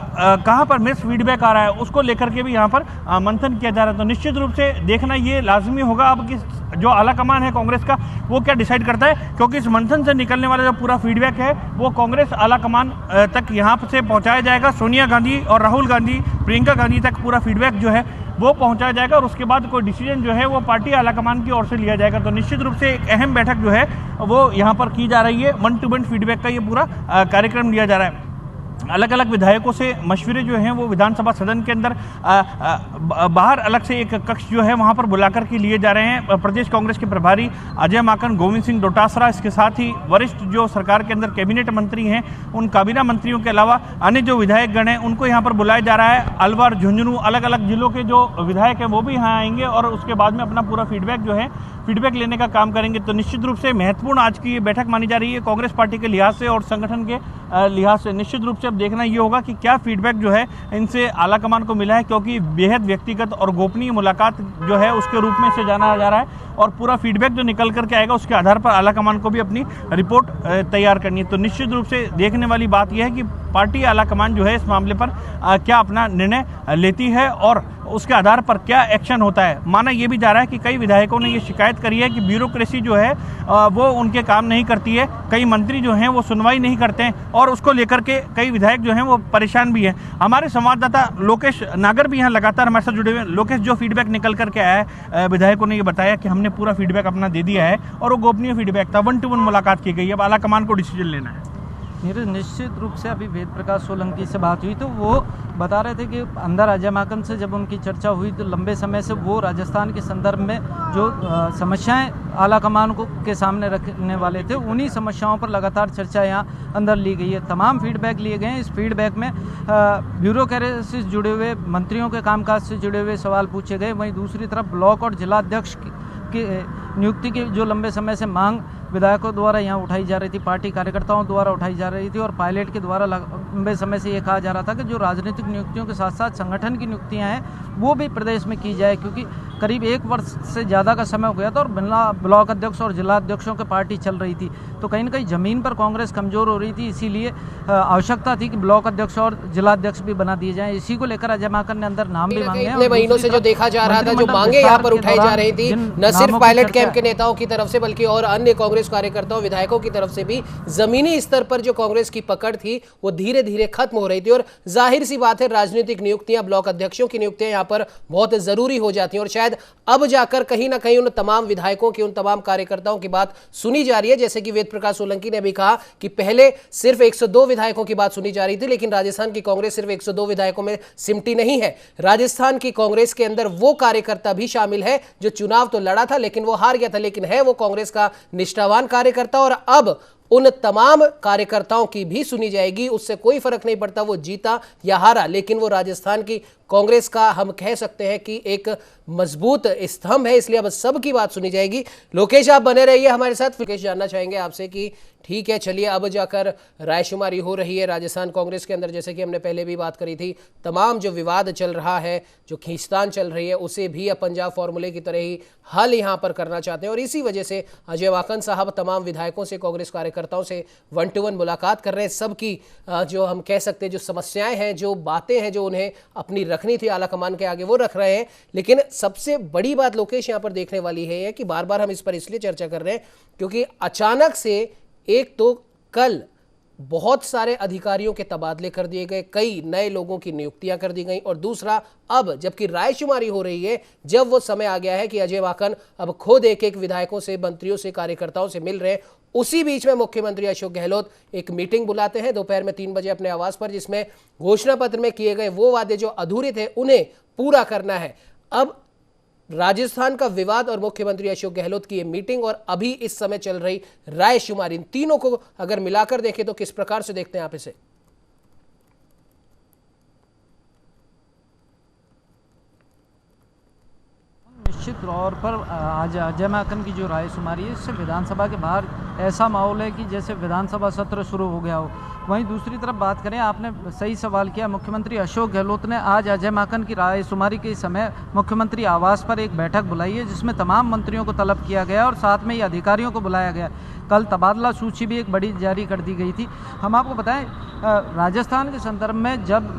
कहाँ पर मिस फीडबैक आ रहा है, उसको लेकर के भी यहाँ पर मंथन किया जा रहा है। तो निश्चित रूप से देखना ये लाजमी होगा अब कि जो आला कमान है कांग्रेस का वो क्या डिसाइड करता है, क्योंकि इस मंथन से निकलने वाला जो पूरा फीडबैक है वो कांग्रेस आला कमान तक यहाँ से पहुँचाया जाएगा। सोनिया गांधी और राहुल गांधी, प्रियंका गांधी तक पूरा फीडबैक जो है वो पहुंचाया जाएगा और उसके बाद कोई डिसीजन जो है वो पार्टी आला कमान की ओर से लिया जाएगा। तो निश्चित रूप से एक अहम बैठक जो है वो यहाँ पर की जा रही है। 1 to 1 फीडबैक का ये पूरा कार्यक्रम लिया जा रहा है। अलग अलग विधायकों से मशवरे जो हैं वो विधानसभा सदन के अंदर बाहर अलग से एक कक्ष जो है वहाँ पर बुलाकर के लिए जा रहे हैं। प्रदेश कांग्रेस के प्रभारी अजय माकन, गोविंद सिंह डोटासरा, इसके साथ ही वरिष्ठ जो सरकार के अंदर कैबिनेट मंत्री हैं, उन काबीना मंत्रियों के अलावा अन्य जो विधायक गण हैं उनको यहाँ पर बुलाया जा रहा है। अलवर, झुंझुनू, अलग अलग जिलों के जो विधायक हैं वो भी यहाँ आएंगे और उसके बाद में अपना पूरा फीडबैक जो है फीडबैक लेने का काम करेंगे। तो निश्चित रूप से महत्वपूर्ण आज की ये बैठक मानी जा रही है कांग्रेस पार्टी के लिहाज से और संगठन के लिहाज से। निश्चित रूप से अब देखना ये होगा कि क्या फीडबैक जो है इनसे आला कमान को मिला है, क्योंकि बेहद व्यक्तिगत और गोपनीय मुलाकात जो है उसके रूप में से जाना जा रहा है और पूरा फीडबैक जो निकल करके आएगा उसके आधार पर आला कमान को भी अपनी रिपोर्ट तैयार करनी है। तो निश्चित रूप से देखने वाली बात यह है कि पार्टी आला कमान जो है इस मामले पर क्या अपना निर्णय लेती है और उसके आधार पर क्या एक्शन होता है। माना यह भी जा रहा है कि कई विधायकों ने ये शिकायत करी है कि ब्यूरोक्रेसी जो है वो उनके काम नहीं करती है, कई मंत्री जो हैं वो सुनवाई नहीं करते हैं और उसको लेकर के कई विधायक जो हैं वो परेशान भी हैं। हमारे संवाददाता लोकेश नागर भी यहाँ लगातार हमारे साथ जुड़े हुए हैं। लोकेश, जो फीडबैक निकल करके आया है, विधायकों ने ये बताया कि हमने पूरा फीडबैक अपना दे दिया है और वो गोपनीय फीडबैक था, 1 to 1 मुलाकात की गई। अब आला कमान को डिसीजन लेना है। मेरे निश्चित रूप से अभी वेद प्रकाश सोलंकी से बात हुई तो वो बता रहे थे कि अंदर अजय माकन से जब उनकी चर्चा हुई तो लंबे समय से वो राजस्थान के संदर्भ में जो समस्याएं आला कमान को के सामने रखने वाले थे, उन्हीं समस्याओं पर लगातार चर्चा यहाँ अंदर ली गई है। तमाम फीडबैक लिए गए हैं। इस फीडबैक में ब्यूरोक्रेसी से जुड़े हुए, मंत्रियों के कामकाज से जुड़े हुए सवाल पूछे गए। वहीं दूसरी तरफ ब्लॉक और जिलाध्यक्ष की नियुक्ति की जो लंबे समय से मांग विधायकों द्वारा यहाँ उठाई जा रही थी, पार्टी कार्यकर्ताओं द्वारा उठाई जा रही थी और पायलट के द्वारा लंबे समय से ये कहा जा रहा था कि जो राजनीतिक नियुक्तियों के साथ साथ संगठन की नियुक्तियाँ हैं वो भी प्रदेश में की जाए, क्योंकि करीब 1 वर्ष से ज़्यादा का समय हो गया था और बिना ब्लॉक अध्यक्ष और जिला अध्यक्षों की पार्टी चल रही थी। तो कहीं ना कहीं ज़मीन पर कांग्रेस कमज़ोर हो रही थी, इसीलिए आवश्यकता थी कि ब्लॉक अध्यक्ष और जिला अध्यक्ष भी बना दिए जाएँ। इसी को लेकर अजय माकन ने अंदर नाम भी मांगे हैं। इतने महीनों से जो देखा जा रहा था, जो मांगे यहाँ पर उठाई जा रही थी, न सिर्फ पायलट कैंप के नेताओं की तरफ से बल्कि और अन्य कांग्रेस कार्यकर्ताओं, विधायकों की तरफ से भी जमीनी स्तर पर जो कांग्रेस की पकड़ थी वो धीरे धीरे खत्म हो रही थी। और जाहिर सी बात है, राजनीतिक नियुक्तियां, ब्लॉक अध्यक्षों की नियुक्तियां यहाँ पर बहुत जरूरी हो जाती हैं और शायद अब जाकर कहीं ना कहीं उन तमाम विधायकों की, उन तमाम कार्यकर्ताओं की बात सुनी जा रही है। जैसे कि वेद प्रकाश सोलंकी ने भी कहा कि पहले सिर्फ 102 विधायकों की बात सुनी जा रही थी, लेकिन राजस्थान की कांग्रेस सिर्फ 102 विधायकों में सिमटी नहीं है। राजस्थान की कांग्रेस के अंदर वो कार्यकर्ता भी शामिल है जो चुनाव तो लड़ा था लेकिन वो हार गया था, लेकिन है वो कांग्रेस का निष्ठावान कार्यकर्ता और अब उन तमाम कार्यकर्ताओं की भी सुनी जाएगी। उससे कोई फर्क नहीं पड़ता वो जीता या हारा, लेकिन वो राजस्थान की कांग्रेस का हम कह सकते हैं कि एक मजबूत स्तंभ है, इसलिए अब सबकी बात सुनी जाएगी। लोकेश, आप बने रहिए हमारे साथ। लोकेश, जानना चाहेंगे आपसे कि ठीक है, चलिए अब जाकर रायशुमारी हो रही है राजस्थान कांग्रेस के अंदर, जैसे कि हमने पहले भी बात करी थी, तमाम जो विवाद चल रहा है, जो खींचतान चल रही है, उसे भी अब पंजाब फॉर्मूले की तरह ही हल यहाँ पर करना चाहते हैं और इसी वजह से अजय माकन साहब तमाम विधायकों से, कांग्रेस कार्यकर्ताओं से 1 to 1 मुलाकात कर रहे हैं। सबकी जो हम कह सकते हैं जो समस्याएं हैं, जो बातें हैं, जो उन्हें अपनी रखनी थी आला कमान के आगे, वो रख रहे हैं। लेकिन सबसे बड़ी बात लोकेश यहाँ पर देखने वाली है कि बार बार हम इस पर इसलिए चर्चा कर रहे हैं क्योंकि अचानक से एक तो कल बहुत सारे अधिकारियों के तबादले कर दिए गए, कई नए लोगों की नियुक्तियां कर दी गई, और दूसरा अब जबकि रायशुमारी हो रही है, जब वो समय आ गया है कि अजय माकन अब खुद एक एक विधायकों से, मंत्रियों से, कार्यकर्ताओं से मिल रहे हैं, उसी बीच में मुख्यमंत्री अशोक गहलोत एक मीटिंग बुलाते हैं दोपहर में 3 बजे अपने आवास पर, जिसमें घोषणा पत्र में किए गए वो वादे जो अधूरे थे उन्हें पूरा करना है। अब राजस्थान का विवाद और मुख्यमंत्री अशोक गहलोत की ये मीटिंग और अभी इस समय चल रही रायशुमारी, इन तीनों को अगर मिलाकर देखें तो किस प्रकार से देखते हैं आप इसे? निश्चित तौर पर आज अजय माकन की जो रायशुमारी है, इससे विधानसभा के बाहर ऐसा माहौल है कि जैसे विधानसभा सत्र शुरू हो गया हो। वहीं दूसरी तरफ बात करें, आपने सही सवाल किया, मुख्यमंत्री अशोक गहलोत ने आज अजय माकन की रायशुमारी के समय मुख्यमंत्री आवास पर एक बैठक बुलाई है, जिसमें तमाम मंत्रियों को तलब किया गया और साथ में ही अधिकारियों को बुलाया गया। कल तबादला सूची भी एक बड़ी जारी कर दी गई थी। हम आपको बताएं, राजस्थान के संदर्भ में जब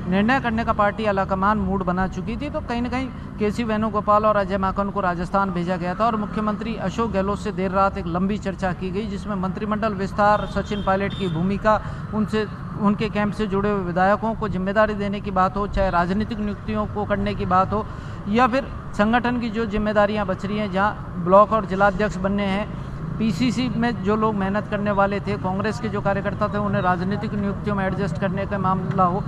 निर्णय करने का पार्टी आलाकमान मूड बना चुकी थी, तो कहीं ना कहीं केसी वेणुगोपाल और अजय माकन को राजस्थान भेजा गया था और मुख्यमंत्री अशोक गहलोत से देर रात एक लंबी चर्चा की गई, जिसमें मंत्रिमंडल विस्तार, सचिन पायलट की भूमिका, उनसे उनके कैंप से जुड़े हुए विधायकों को जिम्मेदारी देने की बात हो, चाहे राजनीतिक नियुक्तियों को करने की बात हो, या फिर संगठन की जो जिम्मेदारियां बच रही हैं, जहां ब्लॉक और जिलाध्यक्ष बनने हैं, पीसीसी में जो लोग मेहनत करने वाले थे, कांग्रेस के जो कार्यकर्ता थे, उन्हें राजनीतिक नियुक्तियों में एडजस्ट करने का मामला हो।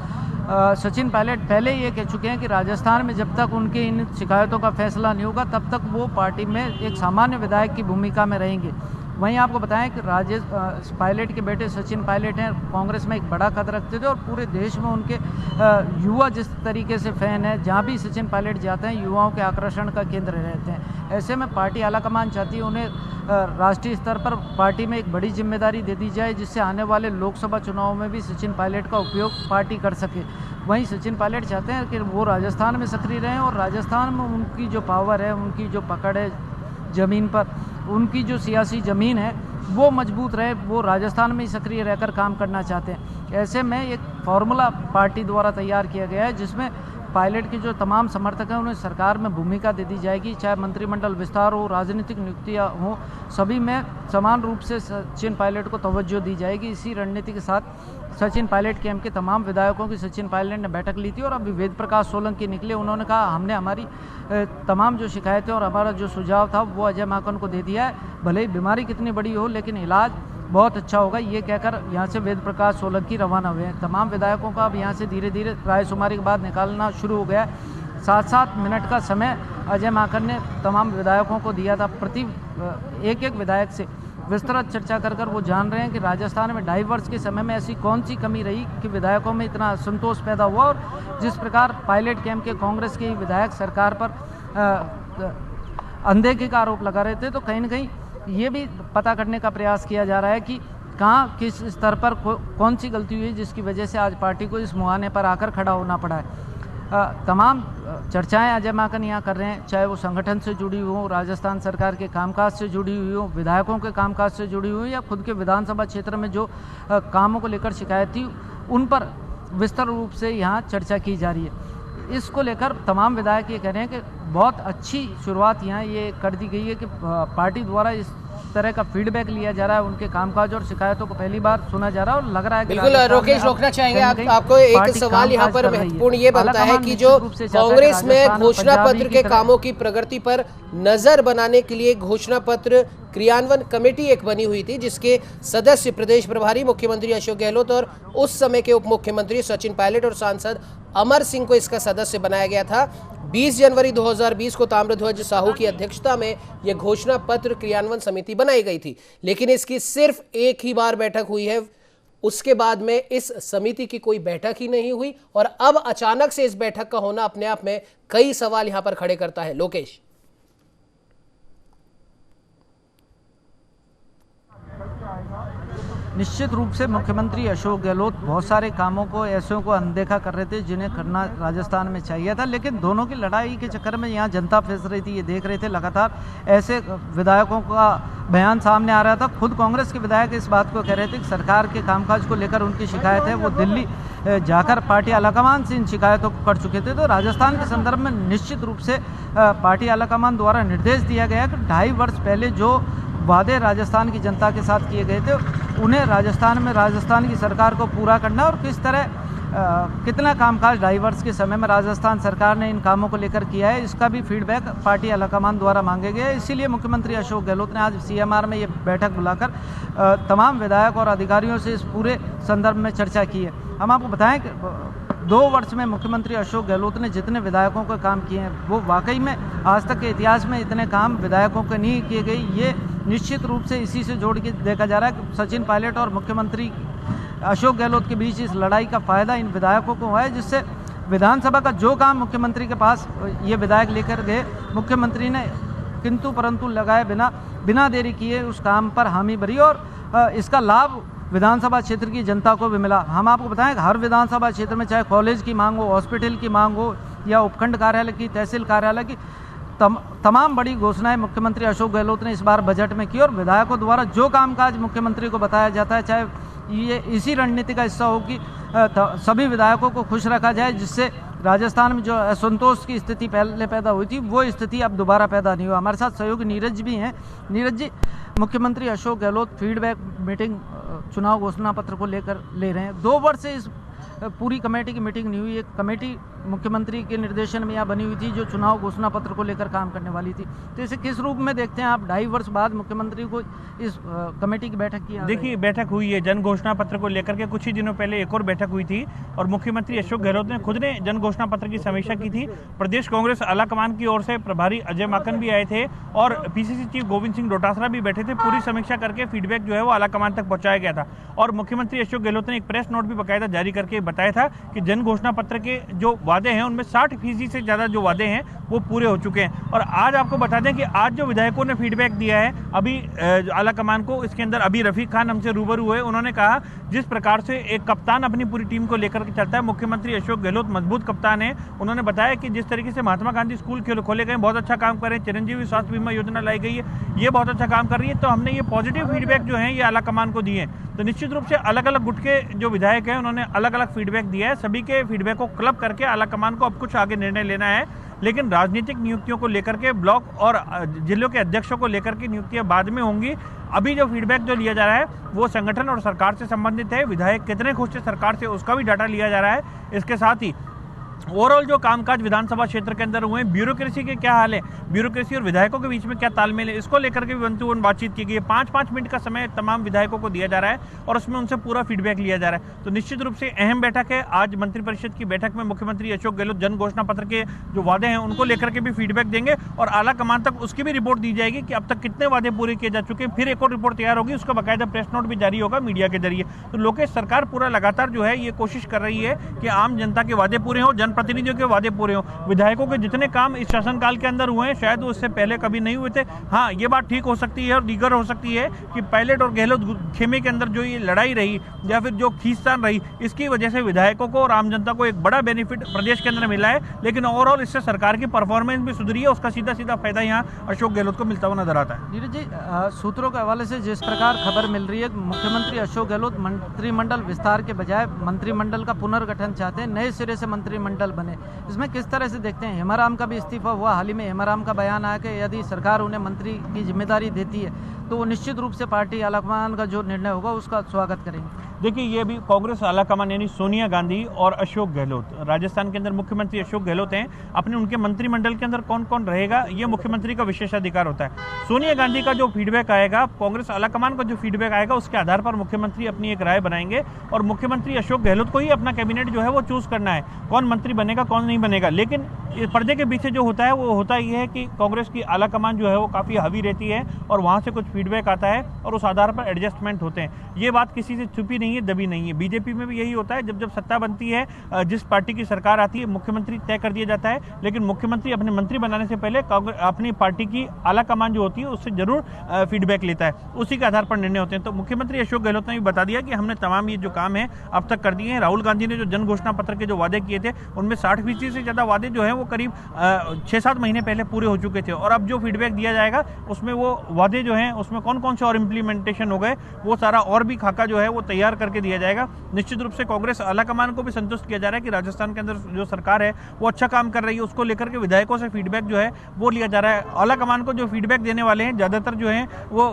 सचिन पायलट पहले ये कह चुके हैं कि राजस्थान में जब तक उनके इन शिकायतों का फैसला नहीं होगा, तब तक वो पार्टी में एक सामान्य विधायक की भूमिका में रहेंगे। वहीं आपको बताएं कि पायलट के बेटे सचिन पायलट हैं, कांग्रेस में एक बड़ा कद रखते थे और पूरे देश में उनके युवा जिस तरीके से फैन है, जहां भी सचिन पायलट जाते हैं युवाओं के आकर्षण का केंद्र रहते हैं। ऐसे में पार्टी आलाकमान चाहती है उन्हें राष्ट्रीय स्तर पर पार्टी में एक बड़ी जिम्मेदारी दे दी जाए, जिससे आने वाले लोकसभा चुनाव में भी सचिन पायलट का उपयोग पार्टी कर सके। वहीं सचिन पायलट चाहते हैं कि वो राजस्थान में सक्रिय रहें और राजस्थान में उनकी जो पावर है, उनकी जो पकड़ है ज़मीन पर, उनकी जो सियासी ज़मीन है वो मजबूत रहे, वो राजस्थान में ही सक्रिय रहकर काम करना चाहते हैं। ऐसे में एक फार्मूला पार्टी द्वारा तैयार किया गया है, जिसमें पायलट के जो तमाम समर्थक हैं उन्हें सरकार में भूमिका दे दी जाएगी, चाहे मंत्रिमंडल विस्तार हो, राजनीतिक नियुक्तियां हो, सभी में समान रूप से सचिन पायलट को तवज्जो दी जाएगी। इसी रणनीति के साथ सचिन पायलट कैंप के तमाम विधायकों की सचिन पायलट ने बैठक ली थी और अभी वेद प्रकाश सोलंकी निकले। उन्होंने कहा हमने हमारी तमाम जो शिकायतें और हमारा जो सुझाव था वो अजय माकन को दे दिया है, भले ही बीमारी कितनी बड़ी हो लेकिन इलाज बहुत अच्छा होगा, ये कहकर यहाँ से वेद प्रकाश सोलंकी रवाना हुए हैं। तमाम विधायकों का अब यहाँ से धीरे धीरे रायशुमारी के बाद निकालना शुरू हो गया। 7-7 मिनट का समय अजय माकन ने तमाम विधायकों को दिया था। प्रति एक विधायक से विस्तृत चर्चा कर वो जान रहे हैं कि राजस्थान में 2.5 वर्ष के समय में ऐसी कौन सी कमी रही कि विधायकों में इतना असंतोष पैदा हुआ, और जिस प्रकार पायलट कैंप के कांग्रेस के विधायक सरकार पर अनदेखी का आरोप लगा रहे थे, तो कहीं ना कहीं ये भी पता करने का प्रयास किया जा रहा है कि कहाँ किस स्तर पर कौन सी गलती हुई जिसकी वजह से आज पार्टी को इस मुहाने पर आकर खड़ा होना पड़ा है। तमाम चर्चाएं अजय माकन यहाँ कर रहे हैं, चाहे वो संगठन से जुड़ी हो, राजस्थान सरकार के कामकाज से जुड़ी हुई हो, विधायकों के कामकाज से जुड़ी हुई, या खुद के विधानसभा क्षेत्र में जो कामों को लेकर शिकायत थी उन पर विस्तार रूप से यहाँ चर्चा की जा रही है। इसको लेकर तमाम विधायक ये कह रहे हैं कि बहुत अच्छी शुरुआत यहाँ ये कर दी गई है कि पार्टी द्वारा इस तरह का फीडबैक लिया जा रहा है, उनके कामकाज और शिकायतों को पहली बार सुना जा रहा है और लग रहा है कि बिल्कुल रोकेश रोकना चाहेंगे आपको एक सवाल यहाँ पर महत्वपूर्ण ये बनता है कि जो कांग्रेस में घोषणा पत्र के कामों की प्रगति पर नजर बनाने के लिए घोषणा पत्र क्रियान्वयन कमेटी एक बनी हुई थी, जिसके सदस्य प्रदेश प्रभारी मुख्यमंत्री अशोक गहलोत और उस समय के उप मुख्यमंत्री सचिन पायलट और सांसद अमर सिंह को इसका सदस्य बनाया गया था। 20 जनवरी 2020 को ताम्रध्वज साहू की अध्यक्षता में यह घोषणा पत्र क्रियान्वयन समिति बनाई गई थी, लेकिन इसकी सिर्फ एक ही बार बैठक हुई है। उसके बाद में इस समिति की कोई बैठक ही नहीं हुई और अब अचानक से इस बैठक का होना अपने आप में कई सवाल यहां पर खड़े करता है। लोकेश, निश्चित रूप से मुख्यमंत्री अशोक गहलोत बहुत सारे कामों को ऐसों को अनदेखा कर रहे थे जिन्हें करना राजस्थान में चाहिए था, लेकिन दोनों की लड़ाई के चक्कर में यहाँ जनता फंस रही थी। ये देख रहे थे लगातार ऐसे विधायकों का बयान सामने आ रहा था। खुद कांग्रेस के विधायक इस बात को कह रहे थे कि सरकार के कामकाज को लेकर उनकी शिकायत है, वो दिल्ली जाकर पार्टी आलाकमान से इन शिकायतों को कर चुके थे। तो राजस्थान के संदर्भ में निश्चित रूप से पार्टी आलाकमान द्वारा निर्देश दिया गया कि 2.5 वर्ष पहले जो वादे राजस्थान की जनता के साथ किए गए थे उन्हें राजस्थान की सरकार को पूरा करना और किस तरह कितना कामकाज डाइवर्स के समय में राजस्थान सरकार ने इन कामों को लेकर किया है, इसका भी फीडबैक पार्टी आलाकमान द्वारा मांगे गए। इसीलिए मुख्यमंत्री अशोक गहलोत ने आज सीएमआर में ये बैठक बुलाकर तमाम विधायक और अधिकारियों से इस पूरे संदर्भ में चर्चा की है। हम आपको बताएं कि 2 वर्ष में मुख्यमंत्री अशोक गहलोत ने जितने विधायकों को काम किए हैं वो वाकई में आज तक के इतिहास में इतने काम विधायकों के नहीं किए गए। ये निश्चित रूप से इसी से जोड़ के देखा जा रहा है कि सचिन पायलट और मुख्यमंत्री अशोक गहलोत के बीच इस लड़ाई का फायदा इन विधायकों को हुआ है, जिससे विधानसभा का जो काम मुख्यमंत्री के पास ये विधायक लेकर गए, मुख्यमंत्री ने किंतु परंतु लगाए बिना देरी किए उस काम पर हामी भरी और इसका लाभ विधानसभा क्षेत्र की जनता को भी मिला। हम आपको बताएं कि हर विधानसभा क्षेत्र में चाहे कॉलेज की मांग हो, हॉस्पिटल की मांग हो या उपखंड कार्यालय की, तहसील कार्यालय की, तमाम बड़ी घोषणाएं मुख्यमंत्री अशोक गहलोत ने इस बार बजट में की और विधायकों द्वारा जो कामकाज मुख्यमंत्री को बताया जाता है, चाहे ये इसी रणनीति का हिस्सा हो कि सभी विधायकों को खुश रखा जाए, जिससे राजस्थान में जो असंतोष की स्थिति पहले पैदा हुई थी वो स्थिति अब दोबारा पैदा नहीं हो। हमारे साथ सहयोगी नीरज भी हैं। नीरज जी, मुख्यमंत्री अशोक गहलोत फीडबैक मीटिंग चुनाव घोषणा पत्र को लेकर ले रहे हैं। 2 वर्ष से इस पूरी कमेटी की मीटिंग नहीं हुई। एक कमेटी मुख्यमंत्री के निर्देशन में यहाँ बनी हुई थी जो चुनाव घोषणा पत्र को लेकर काम करने वाली थी, तो इसे किस रूप में देखते हैं आप? 2.5 वर्ष बाद मुख्यमंत्री को इस कमेटी की बैठक की? देखिए, बैठक हुई है जन घोषणा पत्र को लेकर के। कुछ ही दिनों पहले एक और बैठक हुई थी और मुख्यमंत्री अशोक गहलोत ने खुद ने जन घोषणा पत्र की समीक्षा की थी। प्रदेश कांग्रेस आलाकमान की ओर से प्रभारी अजय माकन भी आए थे और पीसीसी चीफ गोविंद सिंह डोटासरा भी बैठे थे। पूरी समीक्षा करके फीडबैक जो है वो आलाकमान तक पहुंचाया गया था और मुख्यमंत्री अशोक गहलोत ने एक प्रेस नोट भी बाकायदा जारी करके बताया था कि जन घोषणा पत्र के जो वादे हैं उनमें 60% से ज़्यादा जो वादे हैं वो पूरे हो चुके हैं। और आज आपको बता दें कि आज जो विधायकों ने फीडबैक दिया है अभी आलाकमान को, इसके अंदर अभी रफीक खान हमसे रूबरू हुए। उन्होंने कहा जिस प्रकार से एक कप्तान अपनी पूरी टीम को लेकर के चलता है, मुख्यमंत्री अशोक गहलोत मजबूत कप्तान है। उन्होंने बताया कि जिस तरीके से महात्मा गांधी स्कूल खोले गए, बहुत अच्छा काम कर रहे हैं। चिरंजीवी स्वास्थ्य बीमा योजना लाई गई है, ये बहुत अच्छा काम कर रही है। तो हमने ये पॉजिटिव फीडबैक जो है ये आलाकमान को दिए। तो निश्चित रूप से अलग अलग गुट के जो विधायक हैं उन्होंने अलग अलग फीडबैक दिया है। सभी के फीडबैक को क्लब करके आलाकमान को अब कुछ आगे निर्णय लेना है। लेकिन राजनीतिक नियुक्तियों को लेकर के ब्लॉक और जिलों के अध्यक्षों को लेकर के नियुक्तियां बाद में होंगी। अभी जो फीडबैक जो लिया जा रहा है वो संगठन और सरकार से संबंधित है। विधायक कितने खुश थे सरकार से उसका भी डाटा लिया जा रहा है। इसके साथ ही ओवरऑल जो कामकाज विधानसभा क्षेत्र के अंदर हुए हैं, ब्यूरोक्रेसी के क्या हाल है, ब्यूरोक्रेसी और विधायकों के बीच में क्या तालमेल है, इसको लेकर के भी 1 to 1 बातचीत की गई है। 5-5 मिनट का समय तमाम विधायकों को दिया जा रहा है और उसमें उनसे पूरा फीडबैक लिया जा रहा है। तो निश्चित रूप से अहम बैठक है। आज मंत्रिपरिषद की बैठक में मुख्यमंत्री अशोक गहलोत जन घोषणा पत्र के जो वादे हैं उनको लेकर के भी फीडबैक देंगे और आला कमान तक उसकी भी रिपोर्ट दी जाएगी कि अब तक कितने वादे पूरे किए जा चुके हैं। फिर एक और रिपोर्ट तैयार होगी, उसका बाकायदा प्रेस नोट भी जारी होगा मीडिया के जरिए। तो लोकेश सरकार पूरा लगातार जो है ये कोशिश कर रही है कि आम जनता के वादे पूरे हों, जनप्रतिनिधियों के वादे पूरे हों। विधायकों के जितने काम इस शासनकाल के अंदर हुए हैं शायद वो इससे पहले कभी नहीं हुए थे। हाँ, ये बात ठीक हो सकती है और दीगर हो सकती है कि पायलट और गहलोत खेमे के अंदर जो ये लड़ाई रही या फिर जो खींचतान रही, इसकी वजह से विधायकों को और आम जनता को एक बड़ा बेनिफिट प्रदेश के अंदर मिला है। लेकिन ओवरऑल इससे सरकार की परफॉर्मेंस भी सुधरी है, उसका सीधा सीधा फायदा यहाँ अशोक गहलोत को मिलता हुआ नजर आता है। नीरज जी, सूत्रों के हवाले से जिस प्रकार खबर मिल रही है, मुख्यमंत्री अशोक गहलोत मंत्रिमंडल विस्तार के बजाय मंत्रिमंडल का पुनर्गठन चाहते हैं, नए सिरे से मंत्रिमंडल बने। इसमें किस तरह से देखते हैं? हेमाराम का भी इस्तीफा हुआ, हाल ही में हेमाराम का बयान आया कि यदि सरकार उन्हें मंत्री की जिम्मेदारी देती है तो वो निश्चित रूप से पार्टी आलाकमान का जो निर्णय होगा उसका स्वागत करेंगे। देखिए, ये भी कांग्रेस आलाकमान यानी सोनिया गांधी और अशोक गहलोत, राजस्थान के अंदर मुख्यमंत्री अशोक गहलोत हैं। अपने उनके मंत्रिमंडल के अंदर कौन कौन रहेगा ये मुख्यमंत्री का विशेषाधिकार होता है। सोनिया गांधी का जो फीडबैक आएगा, कांग्रेस आलाकमान का जो फीडबैक आएगा, उसके आधार पर मुख्यमंत्री अपनी एक राय बनाएंगे और मुख्यमंत्री अशोक गहलोत को ही अपना कैबिनेट जो है वो चूज करना है, कौन मंत्री बनेगा कौन नहीं बनेगा। लेकिन पर्दे के पीछे जो होता है वो होता ये है कि कांग्रेस की आलाकमान जो है वो काफ़ी हावी रहती है और वहाँ से कुछ फीडबैक आता है और उस आधार पर एडजस्टमेंट होते हैं। ये बात किसी से छुपी नहीं है, दबी नहीं है। बीजेपी में भी यही होता है, जब जब सत्ता बनती है, जिस पार्टी की सरकार आती है, मुख्यमंत्री तय कर दिया जाता है। लेकिन मुख्यमंत्री अपने मंत्री बनाने से पहले अपनी पार्टी की आलाकमान जो होती है उससे जरूर फीडबैक लेता है, उसी के आधार पर निर्णय होते हैं। तो मुख्यमंत्री अशोक गहलोत ने भी बता दिया कि हमने तमाम ये जो काम है अब तक कर दिए हैं। राहुल गांधी ने जो जन घोषणा पत्र के जो वादे किए थे उनमें 60% से ज़्यादा वादे जो है वो वो करीब 6-7 महीने पहले पूरे हो चुके थे। और अब जो फीडबैक दिया जाएगा उसमें वो वादे जो हैं उसमें कौन कौन से और इम्प्लीमेंटेशन हो गए वो सारा और भी खाका जो है वो तैयार करके दिया जाएगा। निश्चित रूप से कांग्रेस आलाकमान को भी संतुष्ट किया जा रहा है कि राजस्थान के अंदर जो सरकार है वो अच्छा काम कर रही है, उसको लेकर के विधायकों से फीडबैक जो है वो लिया जा रहा है। आलाकमान को जो फीडबैक देने वाले हैं ज़्यादातर जो है वो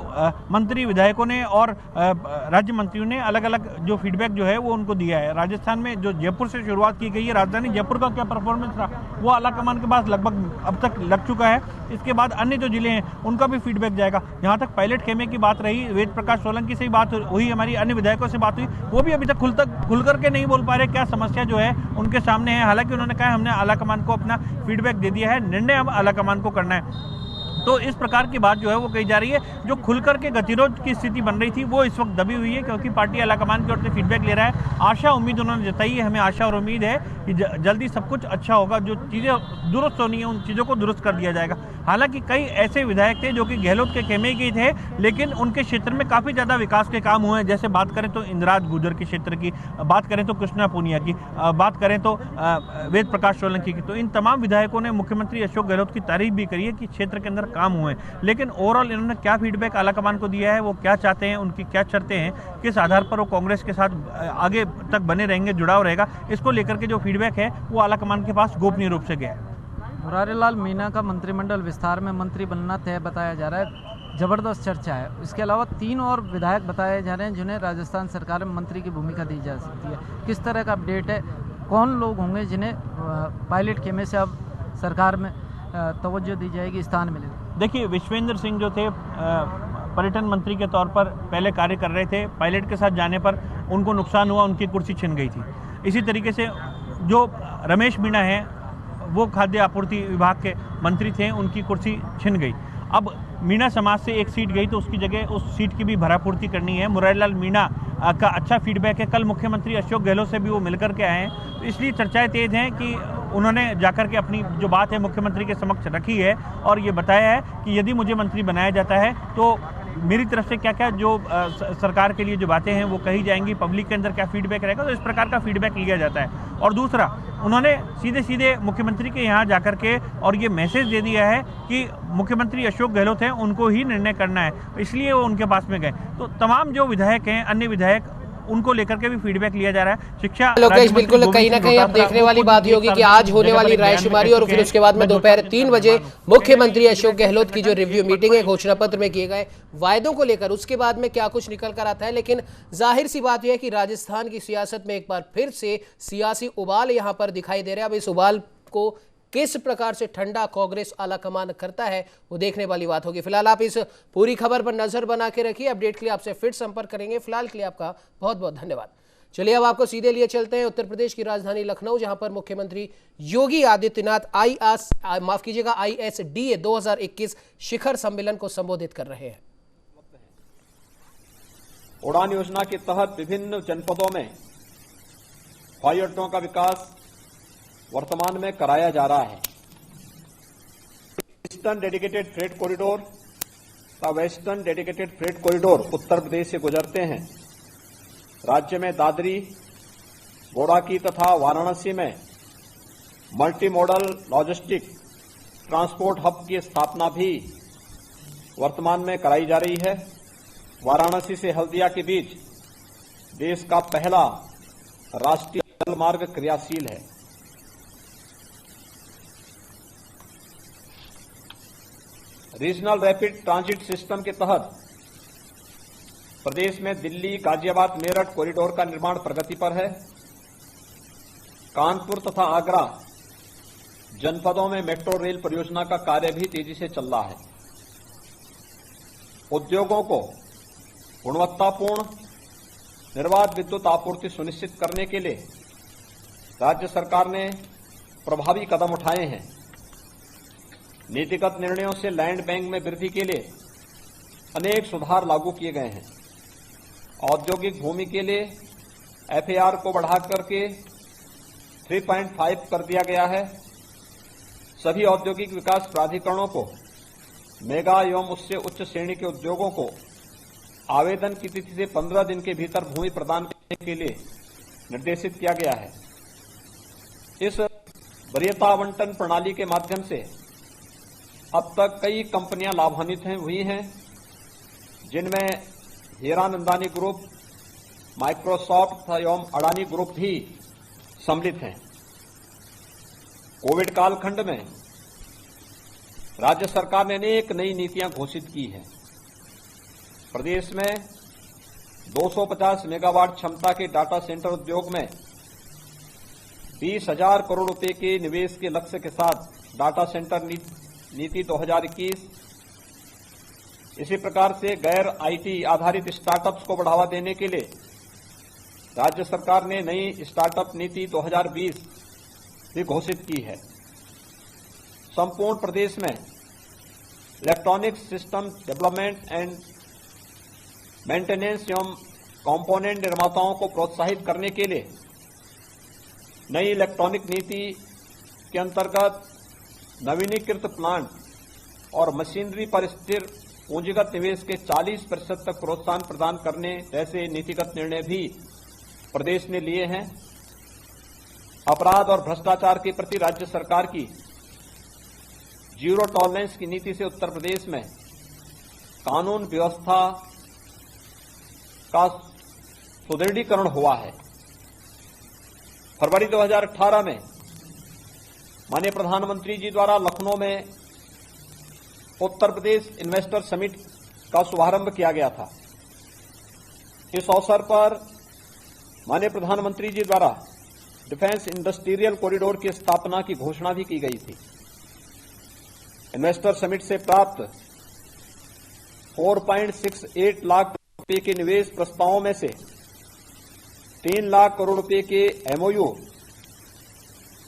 मंत्री विधायकों ने और राज्य मंत्रियों ने अलग अलग जो फीडबैक जो है वो उनको दिया है। राजस्थान में जो जयपुर से शुरुआत की गई है, राजधानी जयपुर का क्या परफॉर्मेंस रहा वो आलाकमान के पास लगभग अब तक लग चुका है। इसके बाद अन्य जो जिले हैं उनका भी फीडबैक जाएगा। यहाँ तक पायलट खेमे की बात रही, वेद प्रकाश सोलंकी से ही बात हुई, हमारी अन्य विधायकों से बात हुई, वो भी अभी तक खुल करके नहीं बोल पा रहे क्या समस्या जो है उनके सामने है। हालांकि उन्होंने कहा हमने आलाकमान को अपना फीडबैक दे दिया है, निर्णय अब आलाकमान को करना है। तो इस प्रकार की बात जो है वो कही जा रही है। जो खुलकर के गतिरोध की स्थिति बन रही थी वो इस वक्त दबी हुई है क्योंकि पार्टी आलाकमान की ओर से फीडबैक ले रहा है। आशा उम्मीद उन्होंने जताई है, हमें आशा और उम्मीद है कि जल्दी सब कुछ अच्छा होगा, जो चीज़ें दुरुस्त होनी है उन चीज़ों को दुरुस्त कर दिया जाएगा। हालांकि कई ऐसे विधायक थे जो कि गहलोत के खेमे के थे, लेकिन उनके क्षेत्र में काफ़ी ज़्यादा विकास के काम हुए हैं। जैसे बात करें तो इंदिराज गुर्जर के क्षेत्र की, बात करें तो कृष्णा पूनिया की, बात करें तो वेद प्रकाश सोलंकी की। तो इन तमाम विधायकों ने मुख्यमंत्री अशोक गहलोत की तारीफ भी करी है कि क्षेत्र के अंदर काम हुए हैं। लेकिन ओवरऑल इन्होंने क्या फीडबैक आलाकमान को दिया है, वो क्या चाहते हैं, उनकी क्या शर्तें हैं, किस आधार पर वो कांग्रेस के साथ आगे तक बने रहेंगे, जुड़ाव रहेगा, इसको लेकर के जो फीडबैक है वो आलाकमान के पास गोपनीय रूप से गया है। मुरारीलाल मीणा का मंत्रिमंडल विस्तार में मंत्री बनना तय बताया जा रहा है, ज़बरदस्त चर्चा है। इसके अलावा 3 और विधायक बताए जा रहे हैं जिन्हें राजस्थान सरकार में मंत्री की भूमिका दी जा सकती है। किस तरह का अपडेट है, कौन लोग होंगे जिन्हें पायलट खेमे से अब सरकार में तवज्जो दी जाएगी, स्थान मिलेगा? देखिए, विश्वेंद्र सिंह जो थे पर्यटन मंत्री के तौर पर पहले कार्य कर रहे थे, पायलट के साथ जाने पर उनको नुकसान हुआ, उनकी कुर्सी छिन गई थी। इसी तरीके से जो रमेश मीणा हैं वो खाद्य आपूर्ति विभाग के मंत्री थे, उनकी कुर्सी छिन गई। अब मीणा समाज से एक सीट गई तो उसकी जगह उस सीट की भी भरापूर्ति करनी है। मुरारीलाल मीणा का अच्छा फीडबैक है, कल मुख्यमंत्री अशोक गहलोत से भी वो मिलकर के आए हैं, तो इसलिए चर्चाएं तेज हैं कि उन्होंने जाकर के अपनी जो बात है मुख्यमंत्री के समक्ष रखी है और ये बताया है कि यदि मुझे मंत्री बनाया जाता है तो मेरी तरफ से क्या क्या जो सरकार के लिए जो बातें हैं वो कही जाएंगी, पब्लिक के अंदर क्या फीडबैक रहेगा, तो इस प्रकार का फीडबैक लिया जाता है। और दूसरा, उन्होंने सीधे सीधे मुख्यमंत्री के यहाँ जाकर के और ये मैसेज दे दिया है कि मुख्यमंत्री अशोक गहलोत हैं, उनको ही निर्णय करना है, इसलिए वो उनके पास में गए। तो तमाम जो विधायक हैं, अन्य विधायक, उनको लेकर के भी फीडबैक लिया जा रहा है। शिक्षा लोकेश, बिल्कुल कहीं ना कहीं अब देखने वाली बात ही होगी कि आज होने वाली रायशुमारी और फिर उसके बाद में दोपहर 3 बजे मुख्यमंत्री अशोक गहलोत की जो रिव्यू मीटिंग है, घोषणा पत्र में किए गए वायदों को लेकर, उसके बाद में क्या कुछ निकल कर आता है। लेकिन जाहिर सी बात यह है कि राजस्थान की सियासत में एक बार फिर से सियासी उबाल यहां पर दिखाई दे रहा है। अब इस उबाल को किस प्रकार से ठंडा कांग्रेस आलाकमान करता है वो देखने वाली बात होगी। फिलहाल आप इस पूरी खबर पर नजर बना के रखिए, अपडेट के लिए आपसे फिर संपर्क करेंगे। फिलहाल के लिए आपका बहुत बहुत धन्यवाद। चलिए अब आपको सीधे लिए चलते हैं उत्तर प्रदेश की राजधानी लखनऊ, जहां पर मुख्यमंत्री योगी आदित्यनाथ ISDA 2021 शिखर सम्मेलन को संबोधित कर रहे हैं। उड़ान योजना के तहत विभिन्न जनपदों में हवाई अड्डों का विकास वर्तमान में कराया जा रहा है। ईस्टर्न डेडिकेटेड फ्रेट कॉरिडोर तथा western dedicated freight corridor Uttar Pradesh से गुजरते हैं। राज्य में दादरी, बोड़ाकी तथा वाराणसी में multi modal logistic transport hub की स्थापना भी वर्तमान में कराई जा रही है। वाराणसी से हल्दिया के बीच देश का पहला राष्ट्रीय जल मार्ग क्रियाशील है। रीजनल रैपिड ट्रांजिट सिस्टम के तहत प्रदेश में दिल्ली, गाजियाबाद, मेरठ कॉरिडोर का निर्माण प्रगति पर है। कानपुर तथा आगरा जनपदों में मेट्रो रेल परियोजना का कार्य भी तेजी से चल रहा है। उद्योगों को गुणवत्तापूर्ण निर्बाध विद्युत आपूर्ति सुनिश्चित करने के लिए राज्य सरकार ने प्रभावी कदम उठाए हैं। नीतिगत निर्णयों से लैंड बैंक में वृद्धि के लिए अनेक सुधार लागू किए गए हैं। औद्योगिक भूमि के लिए FAR को बढ़ाकर के 3.5 कर दिया गया है। सभी औद्योगिक विकास प्राधिकरणों को मेगा एवं उससे उच्च श्रेणी के उद्योगों को आवेदन की तिथि से 15 दिन के भीतर भूमि प्रदान करने के लिए निर्देशित किया गया है। इस वरीयता आवंटन प्रणाली के माध्यम से अब तक कई कंपनियां लाभान्वित हुई हैं, जिनमें हीरानंदानी ग्रुप, माइक्रोसॉफ्ट एवं अडानी ग्रुप भी सम्मिलित हैं। कोविड कालखंड में राज्य सरकार ने अनेक नई नीतियां घोषित की हैं। प्रदेश में 250 मेगावाट क्षमता के डाटा सेंटर उद्योग में 20,000 करोड़ रुपए के निवेश के लक्ष्य के साथ डाटा सेंटर नीति 2021, इसी प्रकार से गैर आईटी आधारित स्टार्टअप्स को बढ़ावा देने के लिए राज्य सरकार ने नई स्टार्टअप नीति 2020 भी घोषित की है। संपूर्ण प्रदेश में electronic system development and maintenance एवं कंपोनेंट निर्माताओं को प्रोत्साहित करने के लिए नई इलेक्ट्रॉनिक नीति के अंतर्गत नवीनीकृत प्लांट और मशीनरी पर स्थिर पूंजीगत निवेश के 40% तक प्रोत्साहन प्रदान करने जैसे नीतिगत निर्णय भी प्रदेश ने लिए हैं। अपराध और भ्रष्टाचार के प्रति राज्य सरकार की जीरो टॉलरेंस की नीति से उत्तर प्रदेश में कानून व्यवस्था का सुदृढ़ीकरण हुआ है। फरवरी 2018 में माननीय प्रधानमंत्री जी द्वारा लखनऊ में उत्तर प्रदेश इन्वेस्टर समिट का शुभारंभ किया गया था। इस अवसर पर माननीय प्रधानमंत्री जी द्वारा डिफेंस इंडस्ट्रियल कॉरिडोर की स्थापना की घोषणा भी की गई थी। इन्वेस्टर समिट से प्राप्त 4.68 लाख रुपए के निवेश प्रस्तावों में से 3 लाख करोड़ रुपए के एमओयू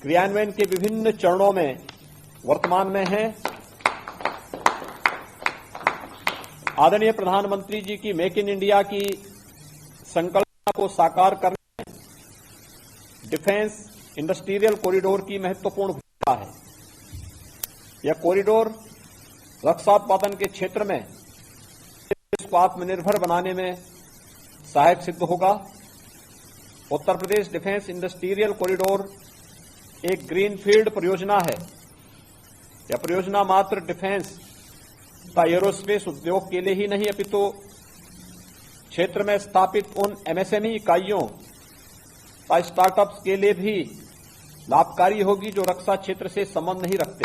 क्रियान्वयन के विभिन्न चरणों में वर्तमान में हैं। आदरणीय प्रधानमंत्री जी की मेक इन इंडिया की संकल्पना को साकार करने में डिफेंस इंडस्ट्रियल कॉरिडोर की महत्वपूर्ण भूमिका है। यह कॉरिडोर रक्षा उत्पादन के क्षेत्र में देश को आत्मनिर्भर बनाने में सहायक सिद्ध होगा। Uttar Pradesh defence industrial corridor एक ग्रीनफील्ड परियोजना है। यह परियोजना मात्र डिफेंस तथा एरोस्पेस उद्योग के लिए ही नहीं अपितु क्षेत्र में स्थापित उन एमएसएमई इकाइयों तथा स्टार्टअप्स के लिए भी लाभकारी होगी जो रक्षा क्षेत्र से संबंध नहीं रखते।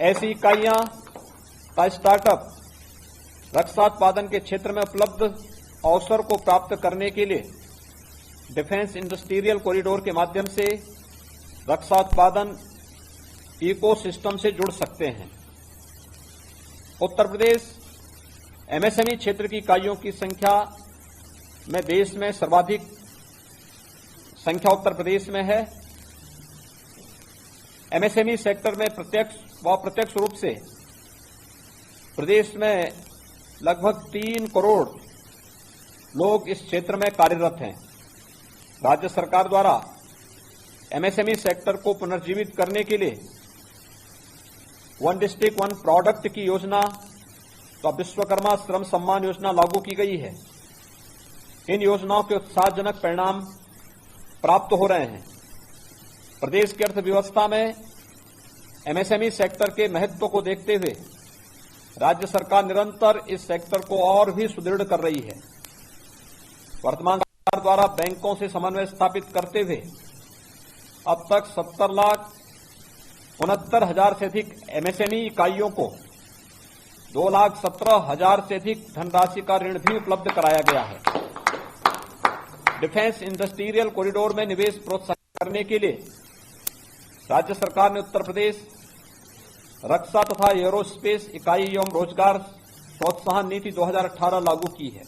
ऐसी इकाइयां तथा स्टार्टअप रक्षा उत्पादन के क्षेत्र में उपलब्ध अवसर को प्राप्त करने के लिए डिफेंस इंडस्ट्रियल कॉरिडोर के माध्यम से रक्षा उत्पादन इकोसिस्टम से जुड़ सकते हैं। उत्तर प्रदेश एमएसएमई क्षेत्र की इकाइयों की संख्या में देश में सर्वाधिक संख्या उत्तर प्रदेश में है। एमएसएमई सेक्टर में प्रत्यक्ष व अप्रत्यक्ष रूप से प्रदेश में लगभग 3 करोड़ लोग इस क्षेत्र में कार्यरत हैं। राज्य सरकार द्वारा एमएसएमई सेक्टर को पुनर्जीवित करने के लिए वन डिस्ट्रिक्ट वन प्रोडक्ट की योजना तो विश्वकर्मा श्रम सम्मान योजना लागू की गई है। इन योजनाओं के उत्साहजनक परिणाम प्राप्त हो रहे हैं। प्रदेश की अर्थव्यवस्था में एमएसएमई सेक्टर के महत्व को देखते हुए राज्य सरकार निरंतर इस सेक्टर को और भी सुदृढ़ कर रही है। वर्तमान सरकार द्वारा बैंकों से समन्वय स्थापित करते हुए अब तक 70,69,000 से अधिक एमएसएमई इकाइयों को 2,17,000 से अधिक धनराशि का ऋण भी उपलब्ध कराया गया है। डिफेंस इंडस्ट्रियल कॉरिडोर में निवेश प्रोत्साहित करने के लिए राज्य सरकार ने उत्तर प्रदेश रक्षा तथा एरोस्पेस इकाई एवं रोजगार प्रोत्साहन नीति 2018 लागू की है।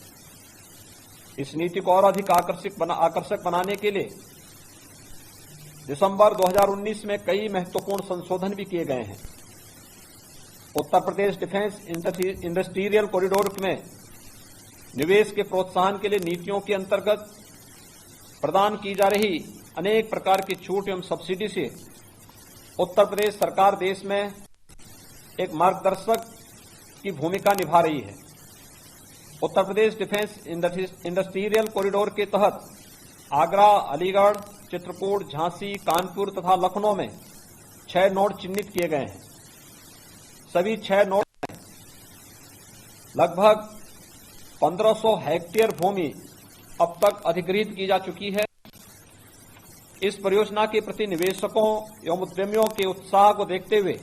इस नीति को और अधिक आकर्षक बनाने के लिए दिसंबर 2019 में कई महत्वपूर्ण संशोधन भी किए गए हैं। Uttar Pradesh defence industrial corridor में निवेश के प्रोत्साहन के लिए नीतियों के अंतर्गत प्रदान की जा रही अनेक प्रकार की छूट एवं सब्सिडी से उत्तर प्रदेश सरकार देश में एक मार्गदर्शक की भूमिका निभा रही है। Uttar Pradesh defence industrial corridor के तहत आगरा, अलीगढ़, चित्रकूट, झांसी, कानपुर तथा लखनऊ में 6 नोड चिन्हित किए गए हैं। सभी 6 नोड में लगभग 1500 हेक्टेयर भूमि अब तक अधिग्रहित की जा चुकी है। इस परियोजना के प्रति निवेशकों एवं उद्यमियों के उत्साह को देखते हुए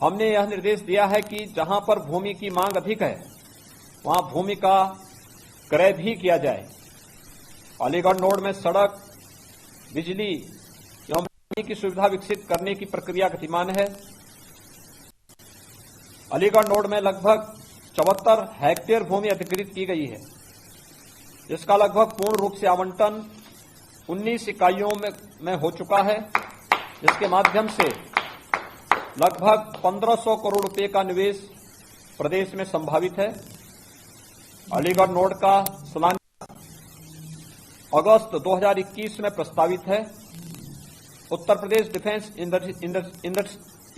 हमने यह निर्देश दिया है कि जहां पर भूमि की मांग अधिक है वहां भूमि का क्रय भी किया जाए। अलीगढ़ नोड में सड़क, बिजली एवं पानी की सुविधा विकसित करने की प्रक्रिया गतिमान है। अलीगढ़ नोड में लगभग 74 हेक्टेयर भूमि अधिग्रहित की गई है, जिसका लगभग पूर्ण रूप से आवंटन 19 इकाइयों में हो चुका है, जिसके माध्यम से लगभग 1500 करोड़ रुपए का निवेश प्रदेश में संभावित है। अलीगढ़ नोड का शिलान्यास अगस्त 2021 में प्रस्तावित है। Uttar Pradesh defence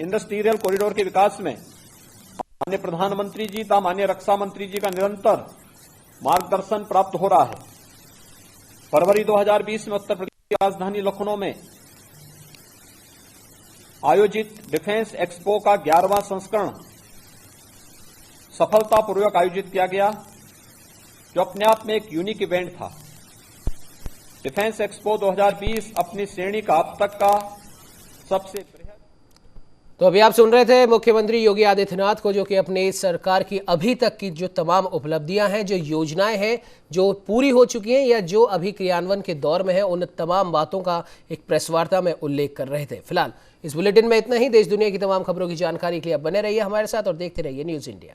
industrial corridor के विकास में माननीय प्रधानमंत्री जी तथा माननीय रक्षा मंत्री जी का निरंतर मार्गदर्शन प्राप्त हो रहा है। फरवरी 2020 में उत्तर प्रदेश की राजधानी लखनऊ में आयोजित डिफेंस एक्सपो का 11वां संस्करण सफलतापूर्वक आयोजित किया गया, जो अपने आप में एक यूनिक इवेंट था। डिफेंस एक्सपो 2020 अपनी श्रेणी का अब तक का सबसे बृहद। तो अभी आप सुन रहे थे मुख्यमंत्री योगी आदित्यनाथ को, जो कि अपने सरकार की अभी तक की जो तमाम उपलब्धियां हैं, जो योजनाएं हैं जो पूरी हो चुकी हैं या जो अभी क्रियान्वयन के दौर में है, उन तमाम बातों का एक प्रेस वार्ता में उल्लेख कर रहे थे। फिलहाल इस बुलेटिन में इतना ही। देश दुनिया की तमाम खबरों की जानकारी के लिए आप बने रहिए हमारे साथ और देखते रहिए न्यूज़ इंडिया।